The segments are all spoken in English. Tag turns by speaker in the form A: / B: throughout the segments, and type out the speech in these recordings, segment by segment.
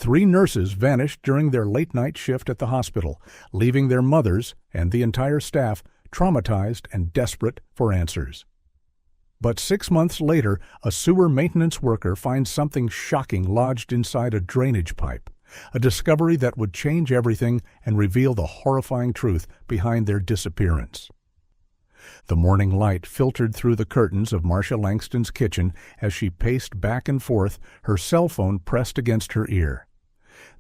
A: 3 nurses vanished during their late-night shift at the hospital, leaving their mothers and the entire staff traumatized and desperate for answers. But 6 months later, a sewer maintenance worker finds something shocking lodged inside a drainage pipe, a discovery that would change everything and reveal the horrifying truth behind their disappearance. The morning light filtered through the curtains of Marcia Langston's kitchen as she paced back and forth, her cell phone pressed against her ear.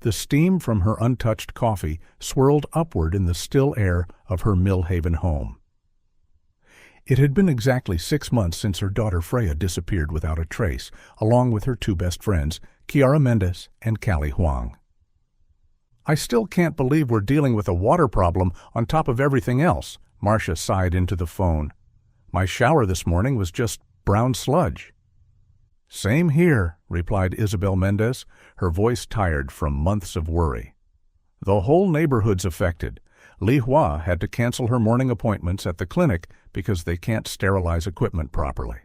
A: The steam from her untouched coffee swirled upward in the still air of her Millhaven home. It had been exactly 6 months since her daughter Freya disappeared without a trace, along with her 2 best friends, Kiara Mendes and Callie Huang. "I still can't believe we're dealing with a water problem on top of everything else," Marcia sighed into the phone. "My shower this morning was just brown sludge." "Same here," replied Isabel Mendez, her voice tired from months of worry. "The whole neighborhood's affected. Li Hua had to cancel her morning appointments at the clinic because they can't sterilize equipment properly."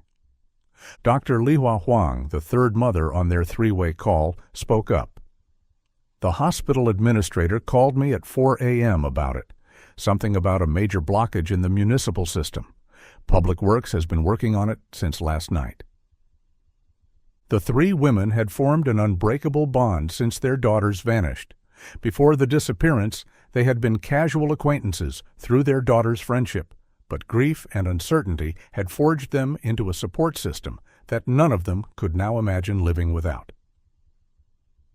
A: Dr. Li Hua Huang, the 3rd mother on their 3-way call, spoke up. "The hospital administrator called me at 4 a.m. about it. Something about a major blockage in the municipal system. Public Works has been working on it since last night." The 3 women had formed an unbreakable bond since their daughters vanished. Before the disappearance, they had been casual acquaintances through their daughter's friendship, but grief and uncertainty had forged them into a support system that none of them could now imagine living without.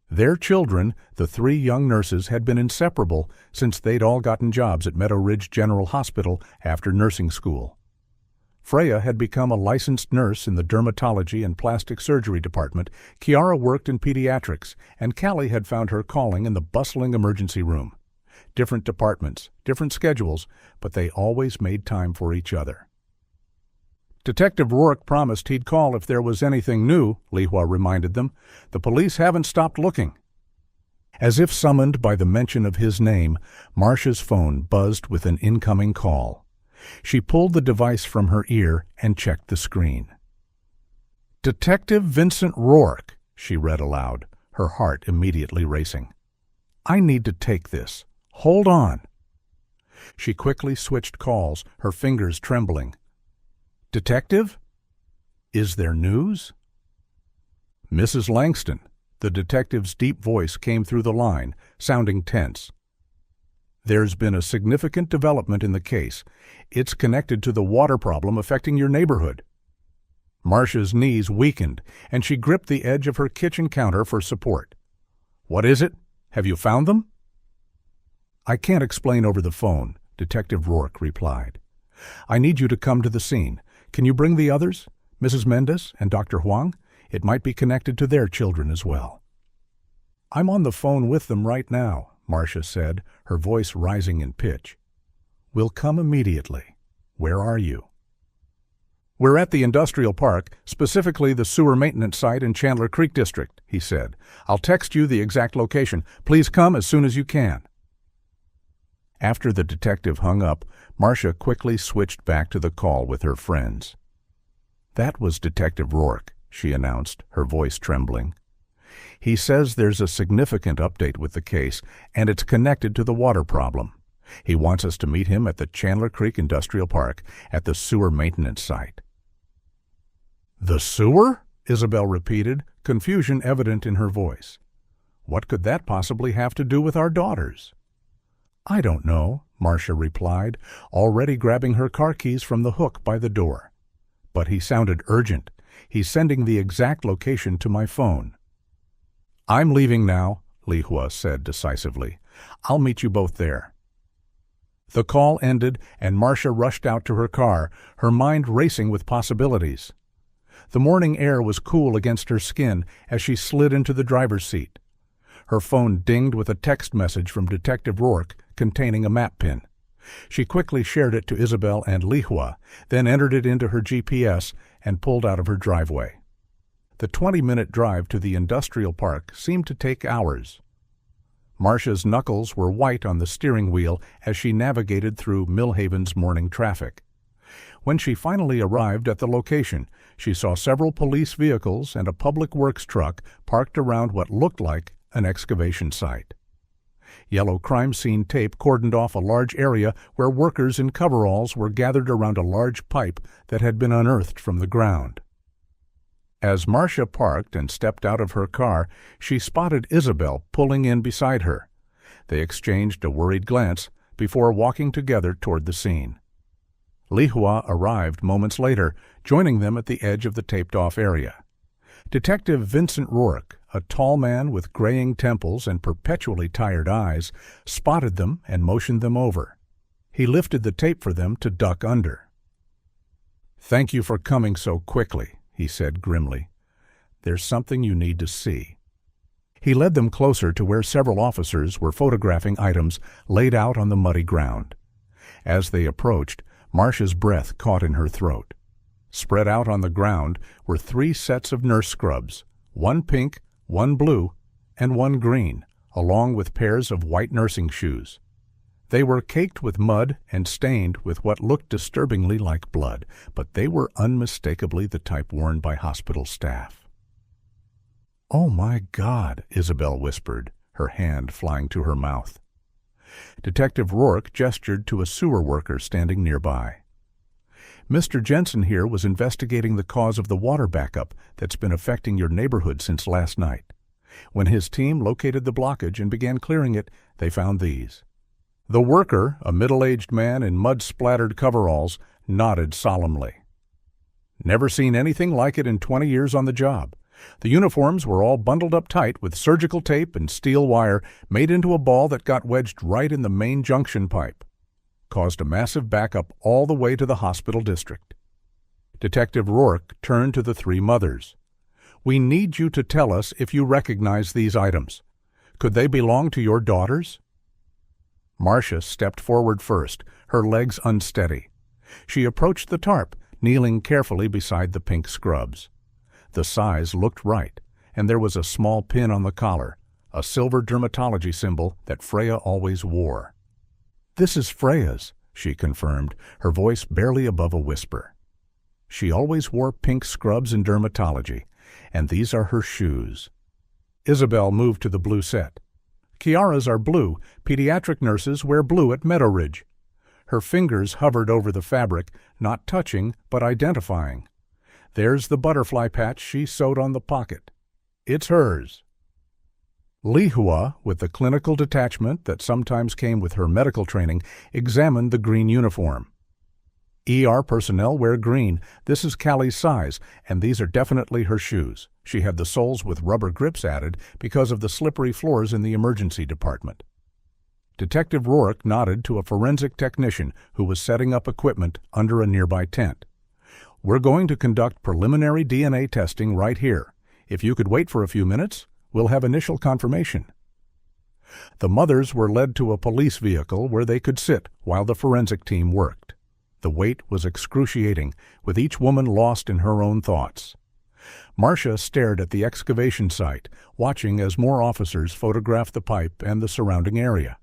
A: Their children, the 3 young nurses, had been inseparable since they'd all gotten jobs at Meadow Ridge General Hospital after nursing school. Freya had become a licensed nurse in the dermatology and plastic surgery department, Kiara worked in pediatrics, and Callie had found her calling in the bustling emergency room. Different departments, different schedules, but they always made time for each other. "Detective Rourke promised he'd call if there was anything new," Li Hua reminded them. "The police haven't stopped looking." As if summoned by the mention of his name, Marcia's phone buzzed with an incoming call. She pulled the device from her ear and checked the screen. "Detective Vincent Rourke," she read aloud, her heart immediately racing. "I need to take this. Hold on." She quickly switched calls, her fingers trembling. "Detective? Is there news?" "Mrs. Langston." The detective's deep voice came through the line, sounding tense. "There's been a significant development in the case. It's connected to the water problem affecting your neighborhood." Marcia's knees weakened, and she gripped the edge of her kitchen counter for support. "What is it? Have you found them?" "I can't explain over the phone," Detective Rourke replied. "I need you to come to the scene. Can you bring the others, Mrs. Mendes and Dr. Huang? It might be connected to their children as well." "I'm on the phone with them right now," Marcia said, her voice rising in pitch. "We'll come immediately. Where are you?" "We're at the industrial park, specifically the sewer maintenance site in Chandler Creek District," he said. "I'll text you the exact location. Please come as soon as you can." After the detective hung up, Marcia quickly switched back to the call with her friends. "That was Detective Rourke," she announced, her voice trembling. "He says there's a significant update with the case, and it's connected to the water problem. He wants us to meet him at the Chandler Creek Industrial Park at the sewer maintenance site." "The sewer?" Isabel repeated, confusion evident in her voice. "What could that possibly have to do with our daughters?" "I don't know," Marcia replied, already grabbing her car keys from the hook by the door. "But he sounded urgent. He's sending the exact location to my phone." "I'm leaving now," Li Hua said decisively. "I'll meet you both there." The call ended, and Marcia rushed out to her car, her mind racing with possibilities. The morning air was cool against her skin as she slid into the driver's seat. Her phone dinged with a text message from Detective Rourke containing a map pin. She quickly shared it to Isabel and Li Hua, then entered it into her GPS and pulled out of her driveway. The 20-minute drive to the industrial park seemed to take hours. Marcia's knuckles were white on the steering wheel as she navigated through Millhaven's morning traffic. When she finally arrived at the location, she saw several police vehicles and a public works truck parked around what looked like an excavation site. Yellow crime scene tape cordoned off a large area where workers in coveralls were gathered around a large pipe that had been unearthed from the ground. As Marcia parked and stepped out of her car, she spotted Isabel pulling in beside her. They exchanged a worried glance before walking together toward the scene. Lihua arrived moments later, joining them at the edge of the taped-off area. Detective Vincent Rourke, a tall man with graying temples and perpetually tired eyes, spotted them and motioned them over. He lifted the tape for them to duck under. "Thank you for coming so quickly," he said grimly. "There's something you need to see." He led them closer to where several officers were photographing items laid out on the muddy ground. As they approached, Marcia's breath caught in her throat. Spread out on the ground were 3 sets of nurse scrubs, 1 pink, 1 blue, and 1 green, along with pairs of white nursing shoes. They were caked with mud and stained with what looked disturbingly like blood, but they were unmistakably the type worn by hospital staff. "Oh my God," Isabel whispered, her hand flying to her mouth. Detective Rourke gestured to a sewer worker standing nearby. "Mr. Jensen here was investigating the cause of the water backup that's been affecting your neighborhood since last night. When his team located the blockage and began clearing it, they found these." The worker, a middle-aged man in mud-splattered coveralls, nodded solemnly. "Never seen anything like it in 20 years on the job. The uniforms were all bundled up tight with surgical tape and steel wire made into a ball that got wedged right in the main junction pipe. Caused a massive backup all the way to the hospital district." Detective Rourke turned to the 3 mothers. "We need you to tell us if you recognize these items. Could they belong to your daughters?" Marcia stepped forward first, her legs unsteady. She approached the tarp, kneeling carefully beside the pink scrubs. The size looked right, and there was a small pin on the collar, a silver dermatology symbol that Freya always wore. "This is Freya's," she confirmed, her voice barely above a whisper. "She always wore pink scrubs in dermatology, and these are her shoes." Isabel moved to the blue set. "Kiara's are blue. Pediatric nurses wear blue at Meadow Ridge." Her fingers hovered over the fabric, not touching, but identifying. "There's the butterfly patch she sewed on the pocket. It's hers." Lihua, with the clinical detachment that sometimes came with her medical training, examined the green uniform. "ER personnel wear green. This is Callie's size, and these are definitely her shoes. She had the soles with rubber grips added because of the slippery floors in the emergency department." Detective Rourke nodded to a forensic technician who was setting up equipment under a nearby tent. "We're going to conduct preliminary DNA testing right here. If you could wait for a few minutes, we'll have initial confirmation." The mothers were led to a police vehicle where they could sit while the forensic team worked. The wait was excruciating, with each woman lost in her own thoughts. Marcia stared at the excavation site, watching as more officers photographed the pipe and the surrounding area.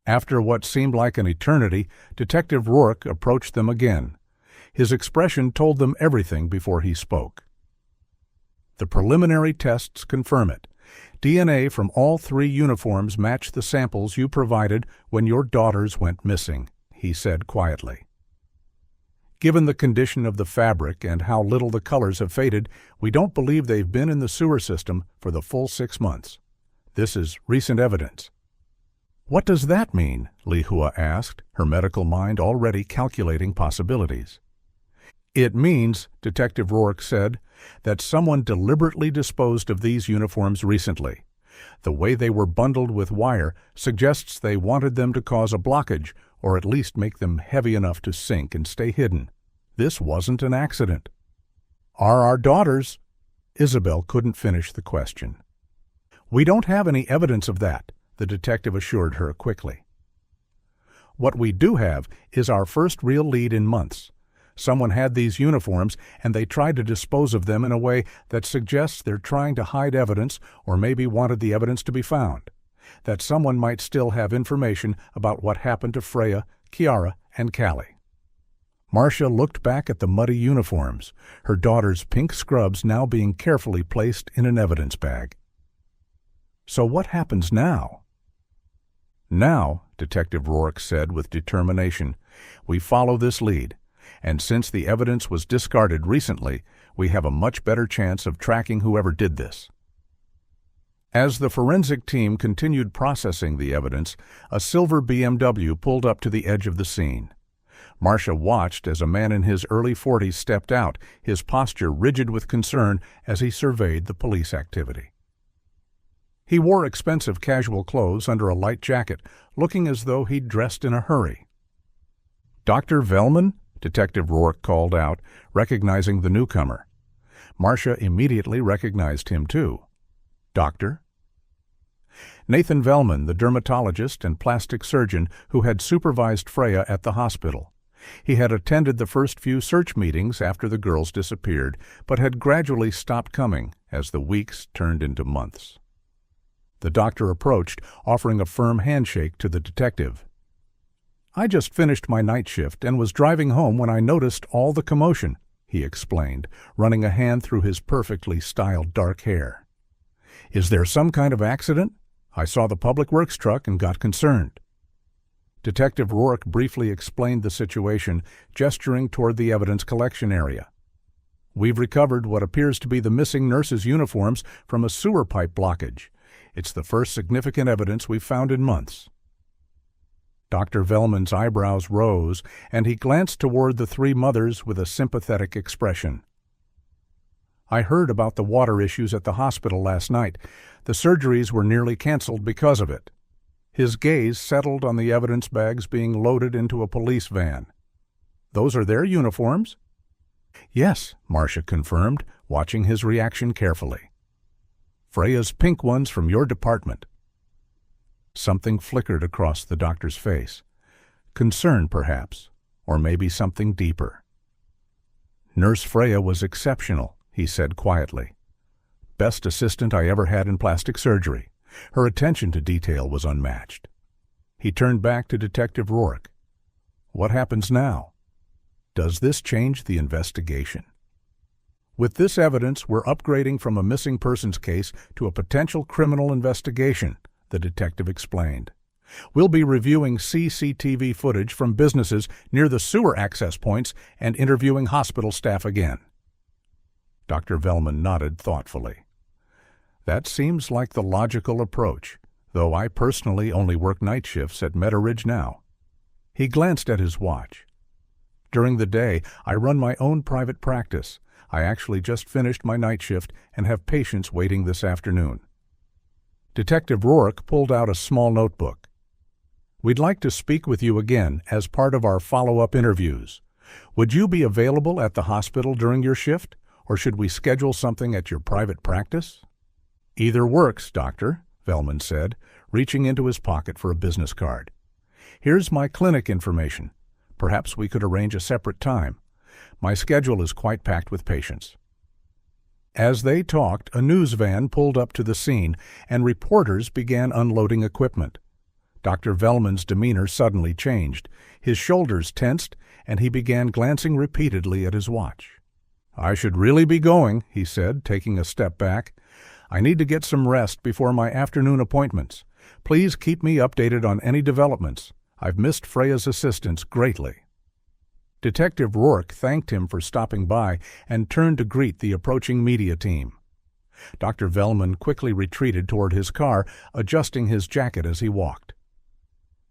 A: After what seemed like an eternity, Detective Rourke approached them again. His expression told them everything before he spoke. "The preliminary tests confirm it. DNA from all 3 uniforms match the samples you provided when your daughters went missing," he said quietly. "Given the condition of the fabric and how little the colors have faded, we don't believe they've been in the sewer system for the full 6 months. This is recent evidence." "What does that mean?" Lihua asked, her medical mind already calculating possibilities. "It means," Detective Rourke said, "that someone deliberately disposed of these uniforms recently. The way they were bundled with wire suggests they wanted them to cause a blockage, or at least make them heavy enough to sink and stay hidden. This wasn't an accident." "Are our daughters—" Isabel couldn't finish the question. "We don't have any evidence of that," the detective assured her quickly. "What we do have is our first real lead in months. Someone had these uniforms, and they tried to dispose of them in a way that suggests they're trying to hide evidence or maybe wanted the evidence to be found. That someone might still have information about what happened to Freya, Kiara, and Callie." Marcia looked back at the muddy uniforms, her daughter's pink scrubs now being carefully placed in an evidence bag. So what happens now? Now, Detective Rourke said with determination, we follow this lead, and since the evidence was discarded recently, we have a much better chance of tracking whoever did this. As the forensic team continued processing the evidence, a silver BMW pulled up to the edge of the scene. Marcia watched as a man in his early 40s stepped out, his posture rigid with concern as he surveyed the police activity. He wore expensive casual clothes under a light jacket, looking as though he'd dressed in a hurry. "Dr. Velman?" Detective Rourke called out, recognizing the newcomer. Marcia immediately recognized him, too. "Doctor?" Nathan Velman, the dermatologist and plastic surgeon who had supervised Freya at the hospital. He had attended the first few search meetings after the girls disappeared, but had gradually stopped coming as the weeks turned into months. The doctor approached, offering a firm handshake to the detective. "I just finished my night shift and was driving home when I noticed all the commotion," he explained, running a hand through his perfectly styled dark hair. "Is there some kind of accident? I saw the public works truck and got concerned." Detective Rourke briefly explained the situation, gesturing toward the evidence collection area. "We've recovered what appears to be the missing nurses' uniforms from a sewer pipe blockage. It's the first significant evidence we've found in months." Dr. Velman's eyebrows rose, and he glanced toward the three mothers with a sympathetic expression. "I heard about the water issues at the hospital last night. The surgeries were nearly canceled because of it." His gaze settled on the evidence bags being loaded into a police van. "Those are their uniforms?" "Yes," Marcia confirmed, watching his reaction carefully. "Freya's pink ones from your department." Something flickered across the doctor's face. Concern, perhaps, or maybe something deeper. "Nurse Freya was exceptional," he said quietly. "Best assistant I ever had in plastic surgery. Her attention to detail was unmatched." He turned back to Detective Rourke. "What happens now? Does this change the investigation?" "With this evidence, we're upgrading from a missing persons case to a potential criminal investigation," the detective explained. "We'll be reviewing CCTV footage from businesses near the sewer access points and interviewing hospital staff again." Dr. Velman nodded thoughtfully. "That seems like the logical approach, though I personally only work night shifts at Meadow Ridge now." He glanced at his watch. "During the day, I run my own private practice. I actually just finished my night shift and have patients waiting this afternoon." Detective Rourke pulled out a small notebook. "We'd like to speak with you again as part of our follow-up interviews. Would you be available at the hospital during your shift, or should we schedule something at your private practice?" "Either works, Doctor," Velman said, reaching into his pocket for a business card. "Here's my clinic information. Perhaps we could arrange a separate time. My schedule is quite packed with patients." As they talked, a news van pulled up to the scene, and reporters began unloading equipment. Dr. Velman's demeanor suddenly changed. His shoulders tensed, and he began glancing repeatedly at his watch. "I should really be going," he said, taking a step back. "I need to get some rest before my afternoon appointments. Please keep me updated on any developments. I've missed Freya's assistance greatly." Detective Rourke thanked him for stopping by and turned to greet the approaching media team. Dr. Velman quickly retreated toward his car, adjusting his jacket as he walked.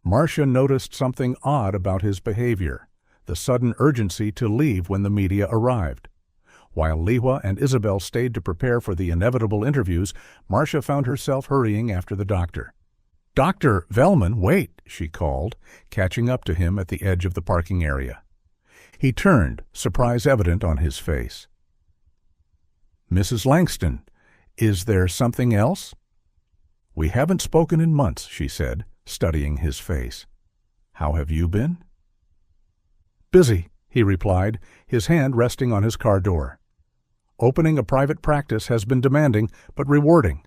A: Marcia noticed something odd about his behavior, the sudden urgency to leave when the media arrived. While Liwa and Isabel stayed to prepare for the inevitable interviews, Marcia found herself hurrying after the doctor. "Dr. Velman, wait," she called, catching up to him at the edge of the parking area. He turned, surprise evident on his face. "Mrs. Langston, is there something else?" "We haven't spoken in months," she said, studying his face. "How have you been?" "Busy," he replied, his hand resting on his car door. "Opening a private practice has been demanding, but rewarding.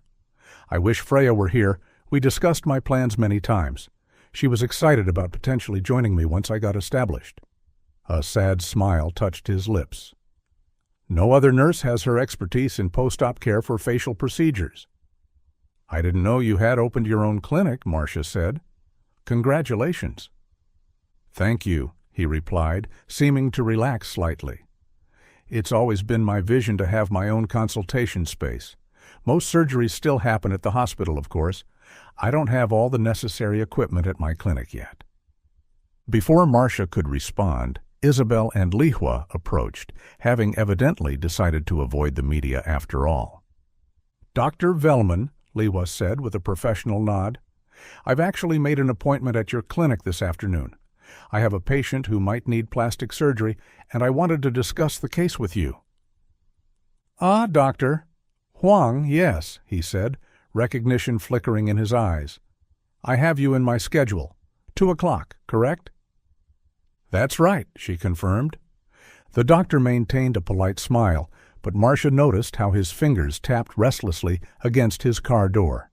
A: I wish Freya were here. We discussed my plans many times. She was excited about potentially joining me once I got established." A sad smile touched his lips. "No other nurse has her expertise in post-op care for facial procedures." "I didn't know you had opened your own clinic," Marcia said. "Congratulations." "Thank you," he replied, seeming to relax slightly. "It's always been my vision to have my own consultation space. Most surgeries still happen at the hospital, of course. I don't have all the necessary equipment at my clinic yet." Before Marcia could respond, Isabel and Lihua approached, having evidently decided to avoid the media after all. "Dr. Velman," Lihua said with a professional nod, "I've actually made an appointment at your clinic this afternoon. I have a patient who might need plastic surgery, and I wanted to discuss the case with you." "Ah, doctor. Huang, yes," he said, recognition flickering in his eyes. "I have you in my schedule. 2 o'clock, correct?" "That's right," she confirmed. The doctor maintained a polite smile, but Marcia noticed how his fingers tapped restlessly against his car door.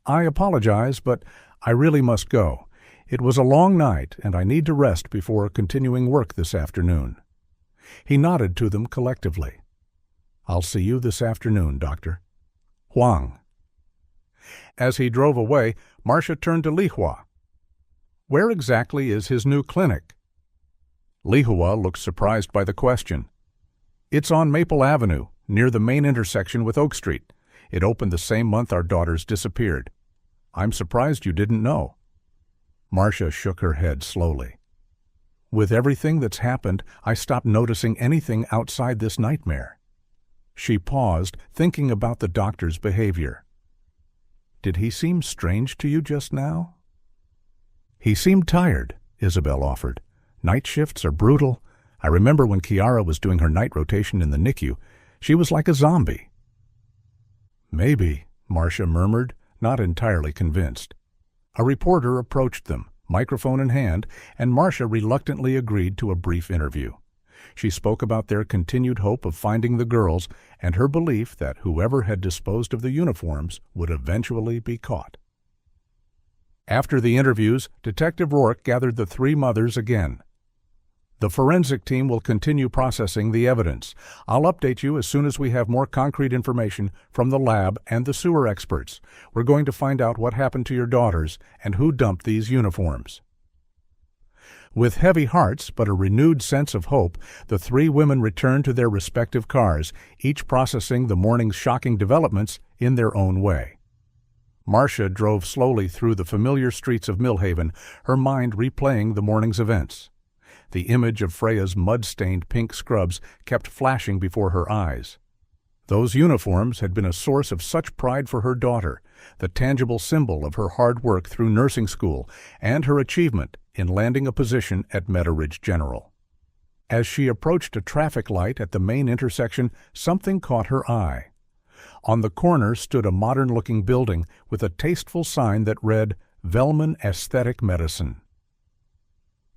A: "I apologize, but I really must go. It was a long night, and I need to rest before continuing work this afternoon." He nodded to them collectively. "I'll see you this afternoon, Doctor. Huang." As he drove away, Marcia turned to Lihua. "Where exactly is his new clinic?" Lihua looked surprised by the question. "It's on Maple Avenue, near the main intersection with Oak Street. It opened the same month our daughters disappeared. I'm surprised you didn't know." Marcia shook her head slowly. "With everything that's happened, I stopped noticing anything outside this nightmare." She paused, thinking about the doctor's behavior. "Did he seem strange to you just now?" "He seemed tired," Isabel offered. "Night shifts are brutal. I remember when Kiara was doing her night rotation in the NICU. She was like a zombie." "Maybe," Marcia murmured, not entirely convinced. A reporter approached them, microphone in hand, and Marcia reluctantly agreed to a brief interview. She spoke about their continued hope of finding the girls and her belief that whoever had disposed of the uniforms would eventually be caught. After the interviews, Detective Rourke gathered the 3 mothers again. "The forensic team will continue processing the evidence. I'll update you as soon as we have more concrete information from the lab and the sewer experts. We're going to find out what happened to your daughters and who dumped these uniforms." With heavy hearts but a renewed sense of hope, the 3 women returned to their respective cars, each processing the morning's shocking developments in their own way. Marcia drove slowly through the familiar streets of Millhaven, her mind replaying the morning's events. The image of Freya's mud-stained pink scrubs kept flashing before her eyes. Those uniforms had been a source of such pride for her daughter, the tangible symbol of her hard work through nursing school and her achievement in landing a position at Meadow-Ridge General. As she approached a traffic light at the main intersection, something caught her eye. On the corner stood a modern-looking building with a tasteful sign that read, "Velman Aesthetic Medicine."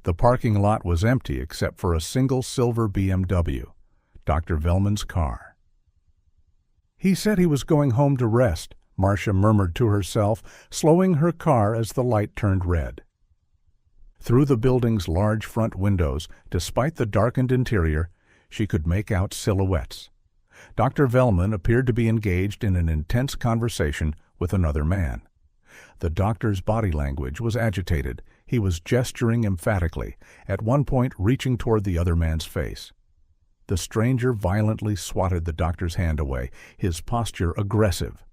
A: The parking lot was empty except for a single silver BMW, Dr. Velman's car. "He said he was going home to rest," Marcia murmured to herself, slowing her car as the light turned red. Through the building's large front windows, despite the darkened interior, she could make out silhouettes. Dr. Velman appeared to be engaged in an intense conversation with another man. The doctor's body language was agitated. He was gesturing emphatically, at one point reaching toward the other man's face. The stranger violently swatted the doctor's hand away, his posture aggressive.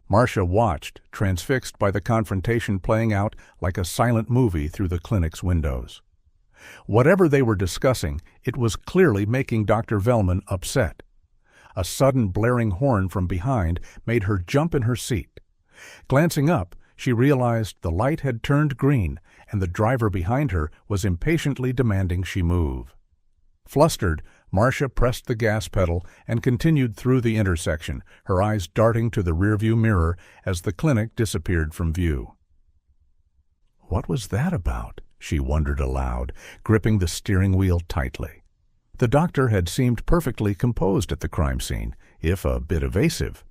A: Marcia watched, transfixed by the confrontation playing out like a silent movie through the clinic's windows. Whatever they were discussing, it was clearly making Dr. Velman upset. A sudden blaring horn from behind made her jump in her seat. Glancing up, she realized the light had turned green, and the driver behind her was impatiently demanding she move. Flustered, Marcia pressed the gas pedal and continued through the intersection, her eyes darting to the rearview mirror as the clinic disappeared from view. What was that about? She wondered aloud, gripping the steering wheel tightly. The doctor had seemed perfectly composed at the crime scene, if a bit evasive.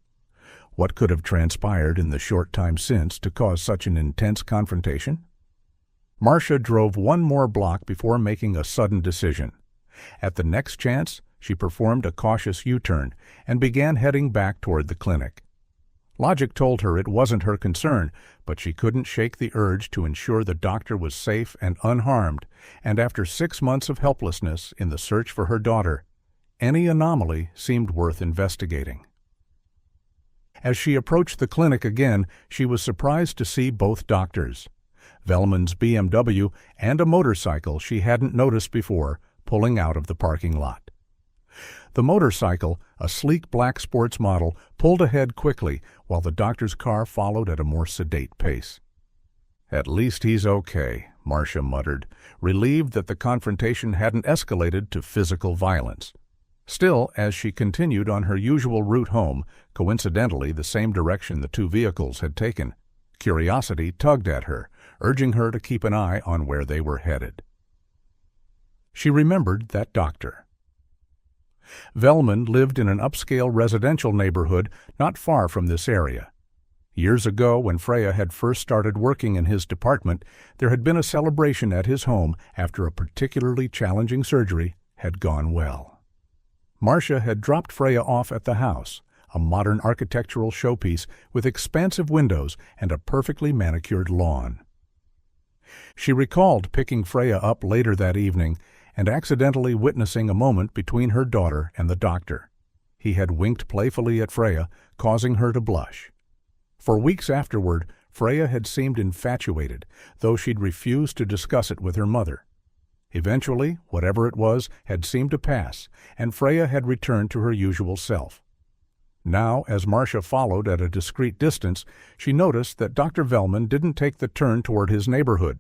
A: What could have transpired in the short time since to cause such an intense confrontation? Marcia drove one more block before making a sudden decision. At the next chance, she performed a cautious U-turn and began heading back toward the clinic. Logic told her it wasn't her concern, but she couldn't shake the urge to ensure the doctor was safe and unharmed, and after 6 months of helplessness in the search for her daughter, any anomaly seemed worth investigating. As she approached the clinic again, she was surprised to see both doctors. Velleman's BMW and a motorcycle she hadn't noticed before pulling out of the parking lot. The motorcycle, a sleek black sports model, pulled ahead quickly while the doctor's car followed at a more sedate pace. "At least he's okay," Marcia muttered, relieved that the confrontation hadn't escalated to physical violence. Still, as she continued on her usual route home, coincidentally the same direction the two vehicles had taken, curiosity tugged at her, urging her to keep an eye on where they were headed. She remembered that doctor. Velleman lived in an upscale residential neighborhood not far from this area. Years ago, when Freya had first started working in his department, there had been a celebration at his home after a particularly challenging surgery had gone well. Marcia had dropped Freya off at the house, a modern architectural showpiece with expansive windows and a perfectly manicured lawn. She recalled picking Freya up later that evening and accidentally witnessing a moment between her daughter and the doctor. He had winked playfully at Freya, causing her to blush. For weeks afterward, Freya had seemed infatuated, though she'd refused to discuss it with her mother. Eventually, whatever it was had seemed to pass, and Freya had returned to her usual self. Now, as Marcia followed at a discreet distance, she noticed that Dr. Velleman didn't take the turn toward his neighborhood.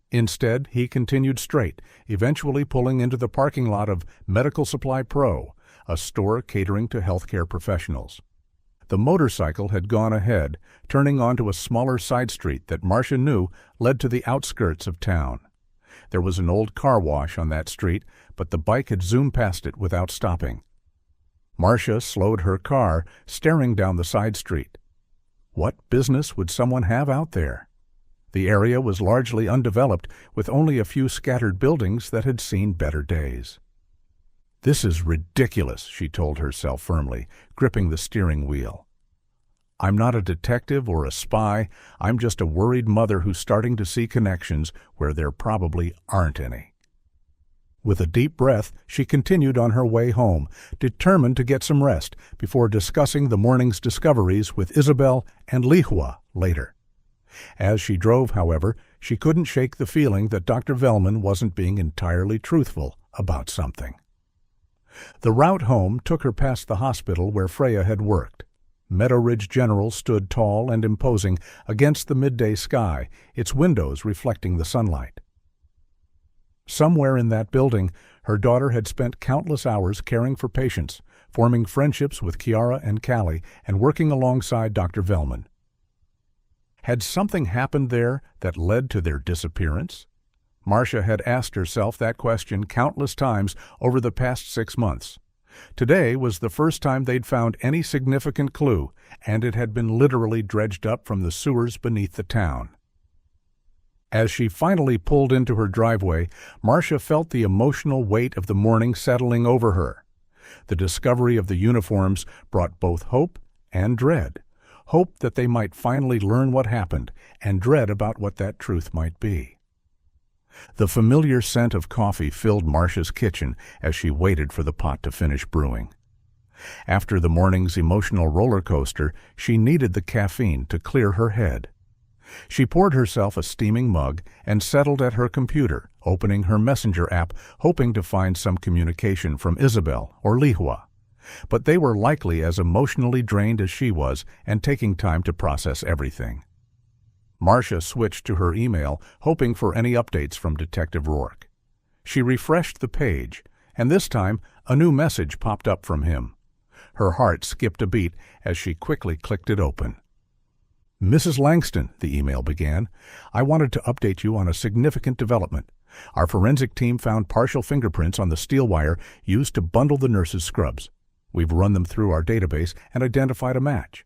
A: Instead, he continued straight, eventually pulling into the parking lot of Medical Supply Pro, a store catering to healthcare professionals. The motorcycle had gone ahead, turning onto a smaller side street that Marcia knew led to the outskirts of town. There was an old car wash on that street, but the bike had zoomed past it without stopping. Marcia slowed her car, staring down the side street. What business would someone have out there? The area was largely undeveloped, with only a few scattered buildings that had seen better days. "This is ridiculous," she told herself firmly, gripping the steering wheel. "I'm not a detective or a spy. I'm just a worried mother who's starting to see connections where there probably aren't any." With a deep breath, she continued on her way home, determined to get some rest before discussing the morning's discoveries with Isabel and Lihua later. As she drove, however, she couldn't shake the feeling that Dr. Velleman wasn't being entirely truthful about something. The route home took her past the hospital where Freya had worked. Meadow Ridge General stood tall and imposing against the midday sky, its windows reflecting the sunlight. Somewhere in that building, her daughter had spent countless hours caring for patients, forming friendships with Chiara and Callie, and working alongside Dr. Velleman. Had something happened there that led to their disappearance? Marcia had asked herself that question countless times over the past 6 months. Today was the first time they'd found any significant clue, and it had been literally dredged up from the sewers beneath the town. As she finally pulled into her driveway, Marcia felt the emotional weight of the morning settling over her. The discovery of the uniforms brought both hope and dread. Hope that they might finally learn what happened, and dread about what that truth might be. The familiar scent of coffee filled Marcia's kitchen as she waited for the pot to finish brewing. After the morning's emotional roller coaster, she needed the caffeine to clear her head. She poured herself a steaming mug and settled at her computer, opening her Messenger app, hoping to find some communication from Isabel or Lihua. But they were likely as emotionally drained as she was and taking time to process everything. Marcia switched to her email, hoping for any updates from Detective Rourke. She refreshed the page, and this time a new message popped up from him. Her heart skipped a beat as she quickly clicked it open. "Mrs. Langston," the email began, "I wanted to update you on a significant development. Our forensic team found partial fingerprints on the steel wire used to bundle the nurse's scrubs. We've run them through our database and identified a match.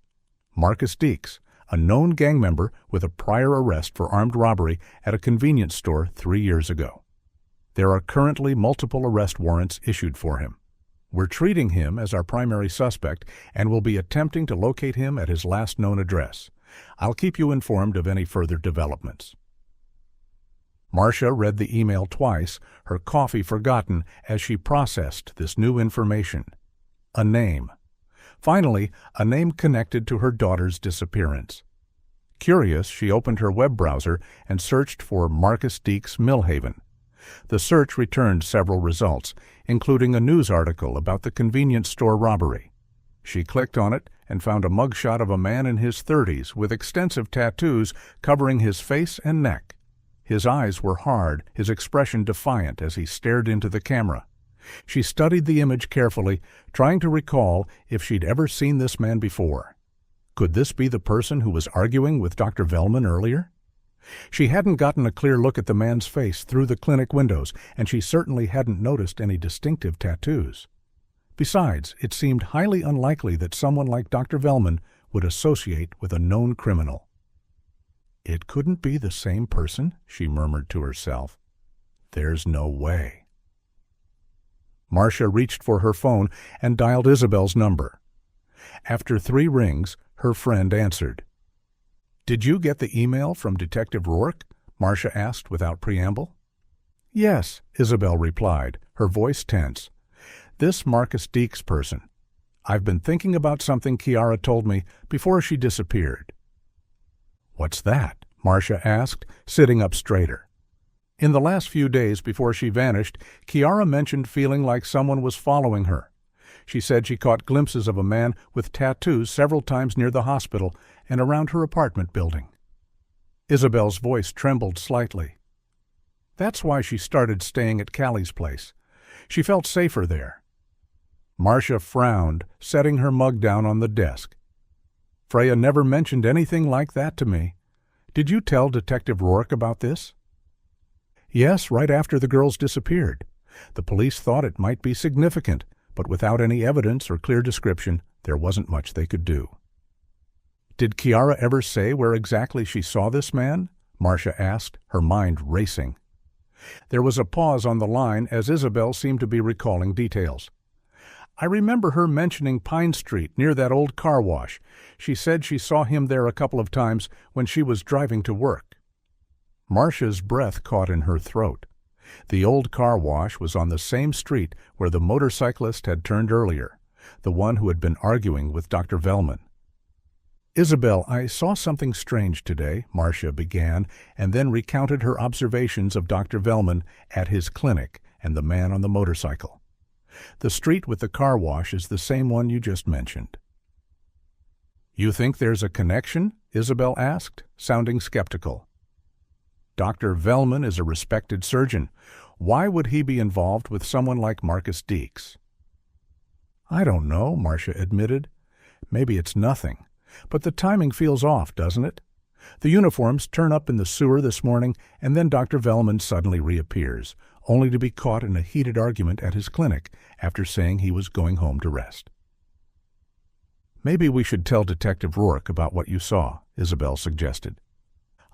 A: Marcus Deeks, a known gang member with a prior arrest for armed robbery at a convenience store 3 years ago. There are currently multiple arrest warrants issued for him. We're treating him as our primary suspect and will be attempting to locate him at his last known address. I'll keep you informed of any further developments." Marcia read the email twice, her coffee forgotten as she processed this new information. A name. Finally, a name connected to her daughter's disappearance. Curious, she opened her web browser and searched for Marcus Deeks Millhaven. The search returned several results, including a news article about the convenience store robbery. She clicked on it and found a mugshot of a man in his 30s with extensive tattoos covering his face and neck. His eyes were hard, his expression defiant as he stared into the camera. She studied the image carefully, trying to recall if she'd ever seen this man before. Could this be the person who was arguing with Dr. Velman earlier? She hadn't gotten a clear look at the man's face through the clinic windows, and she certainly hadn't noticed any distinctive tattoos. Besides, it seemed highly unlikely that someone like Dr. Velman would associate with a known criminal. "It couldn't be the same person," she murmured to herself. "There's no way." Marcia reached for her phone and dialed Isabel's number. After 3 rings, her friend answered. "Did you get the email from Detective Rourke?" Marcia asked without preamble. "Yes," Isabel replied, her voice tense. "This Marcus Deeks person. I've been thinking about something Kiara told me before she disappeared." "What's that?" Marcia asked, sitting up straighter. In the last few days before she vanished, Kiara mentioned feeling like someone was following her. She said she caught glimpses of a man with tattoos several times near the hospital and around her apartment building. Isabel's voice trembled slightly. That's why she started staying at Callie's place. She felt safer there. Marcia frowned, setting her mug down on the desk. "Freya never mentioned anything like that to me. Did you tell Detective Rourke about this?" "Yes, right after the girls disappeared. The police thought it might be significant, but without any evidence or clear description, there wasn't much they could do." "Did Kiara ever say where exactly she saw this man?" Marcia asked, her mind racing. There was a pause on the line as Isabel seemed to be recalling details. "I remember her mentioning Pine Street near that old car wash. She said she saw him there a couple of times when she was driving to work." Marcia's breath caught in her throat. The old car wash was on the same street where the motorcyclist had turned earlier, the one who had been arguing with Dr. Velman. "Isabel, I saw something strange today," Marcia began, and then recounted her observations of Dr. Velman at his clinic and the man on the motorcycle. "The street with the car wash is the same one you just mentioned." "You think there's a connection?" Isabel asked, sounding skeptical. "Dr. Velman is a respected surgeon. Why would he be involved with someone like Marcus Deeks?" "I don't know," Marcia admitted. "Maybe it's nothing. But the timing feels off, doesn't it? The uniforms turn up in the sewer this morning, and then Dr. Velman suddenly reappears, only to be caught in a heated argument at his clinic after saying he was going home to rest." "Maybe we should tell Detective Rourke about what you saw," Isabel suggested.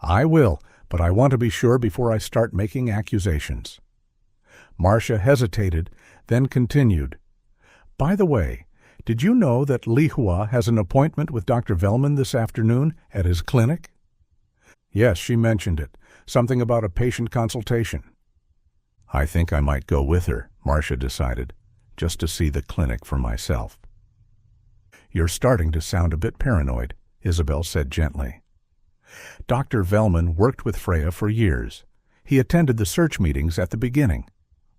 A: "I will, but I want to be sure before I start making accusations." Marcia hesitated, then continued. "By the way, did you know that Lihua has an appointment with Dr. Velman this afternoon at his clinic?" "Yes, she mentioned it. Something about a patient consultation." "I think I might go with her," Marcia decided, "just to see the clinic for myself." "You're starting to sound a bit paranoid," Isabel said gently. "Dr. Velman worked with Freya for years. He attended the search meetings at the beginning.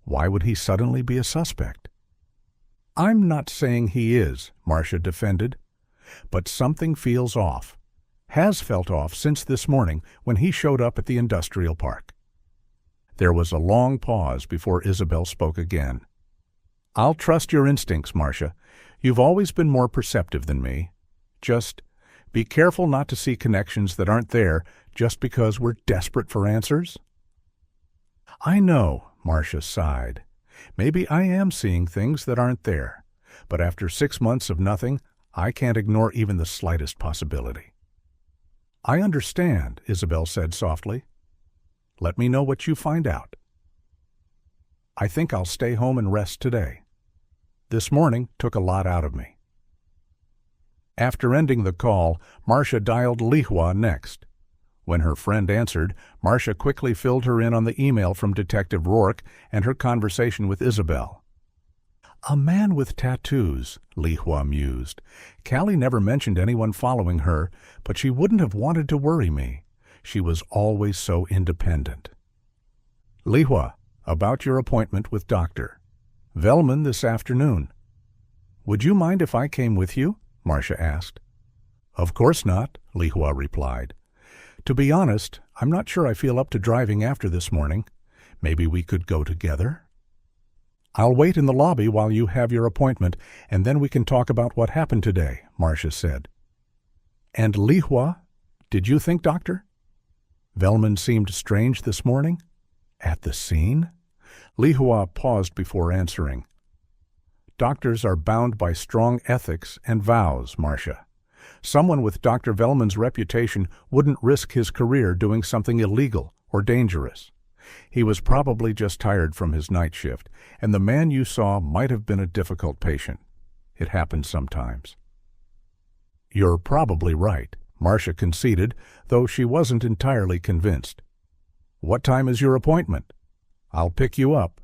A: Why would he suddenly be a suspect?" "I'm not saying he is," Marcia defended. "But something feels off. Has felt off since this morning when he showed up at the industrial park." There was a long pause before Isabel spoke again. "I'll trust your instincts, Marcia. You've always been more perceptive than me. Just be careful not to see connections that aren't there just because we're desperate for answers." "I know," Marcia sighed. "Maybe I am seeing things that aren't there. But after 6 months of nothing, I can't ignore even the slightest possibility." "I understand," Isabel said softly. "Let me know what you find out." "I think I'll stay home and rest today." This morning took a lot out of me." After ending the call, Marcia dialed Li Hua next. When her friend answered, Marcia quickly filled her in on the email from Detective Rourke and her conversation with Isabel. "A man with tattoos," Li Hua mused. "Callie never mentioned anyone following her, but she wouldn't have wanted to worry me. She was always so independent." "Li Hua, about your appointment with Dr. Velman this afternoon. Would you mind if I came with you?" Marcia asked. "Of course not," Li Hua replied. "To be honest, I'm not sure I feel up to driving after this morning. Maybe we could go together?" "I'll wait in the lobby while you have your appointment, and then we can talk about what happened today," Marcia said. "And Li Hua, did you think, Doctor? Velman seemed strange this morning? At the scene?" Li Hua paused before answering. "Doctors are bound by strong ethics and vows, Marcia. Someone with Dr. Velman's reputation wouldn't risk his career doing something illegal or dangerous. He was probably just tired from his night shift, and the man you saw might have been a difficult patient. It happens sometimes." "You're probably right," Marcia conceded, though she wasn't entirely convinced. "What time is your appointment? I'll pick you up."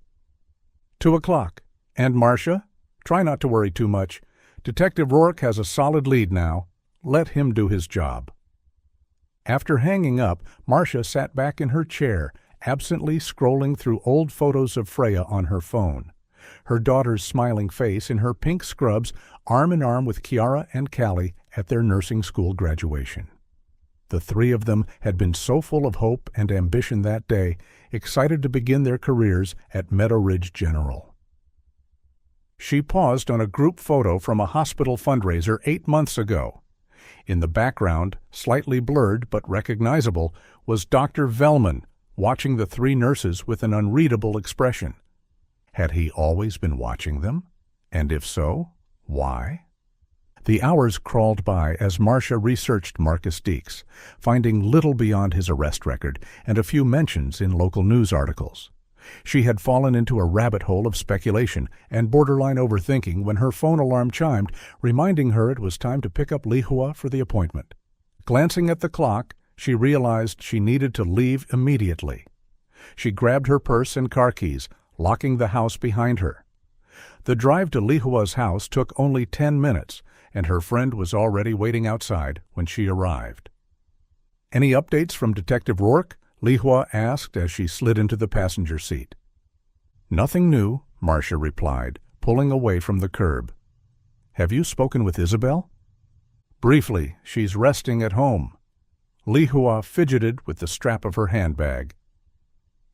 A: 2:00. "And Marcia, try not to worry too much. Detective Rourke has a solid lead now. Let him do his job." After hanging up, Marcia sat back in her chair, absently scrolling through old photos of Freya on her phone. Her daughter's smiling face in her pink scrubs, arm in arm with Kiara and Callie at their nursing school graduation. The three of them had been so full of hope and ambition that day, excited to begin their careers at Meadow Ridge General. She paused on a group photo from a hospital fundraiser 8 months ago. In the background, slightly blurred but recognizable, was Dr. Velman, watching the three nurses with an unreadable expression. Had he always been watching them? And if so, why? The hours crawled by as Marcia researched Marcus Deeks, finding little beyond his arrest record and a few mentions in local news articles. She had fallen into a rabbit hole of speculation and borderline overthinking when her phone alarm chimed, reminding her it was time to pick up Li Hua for the appointment. Glancing at the clock, she realized she needed to leave immediately. She grabbed her purse and car keys, locking the house behind her. The drive to Li Hua's house took only 10 minutes, and her friend was already waiting outside when she arrived. "Any updates from Detective Rourke?" Li Hua asked as she slid into the passenger seat. "Nothing new," Marcia replied, pulling away from the curb. "Have you spoken with Isabel?" "Briefly. She's resting at home." Li Hua fidgeted with the strap of her handbag.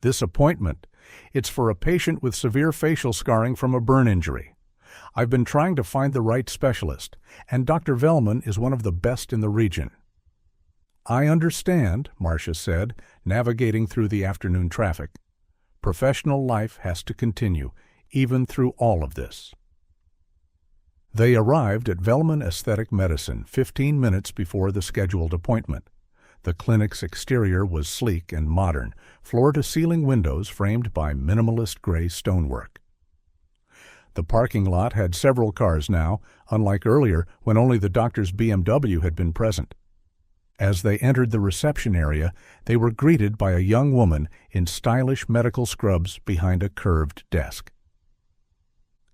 A: "This appointment, it's for a patient with severe facial scarring from a burn injury. I've been trying to find the right specialist, and Dr. Velman is one of the best in the region." "I understand," Marcia said, navigating through the afternoon traffic. "Professional life has to continue, even through all of this." They arrived at Velman Aesthetic Medicine 15 minutes before the scheduled appointment. The clinic's exterior was sleek and modern, floor-to-ceiling windows framed by minimalist gray stonework. The parking lot had several cars now, unlike earlier when only the doctor's BMW had been present. As they entered the reception area, they were greeted by a young woman in stylish medical scrubs behind a curved desk.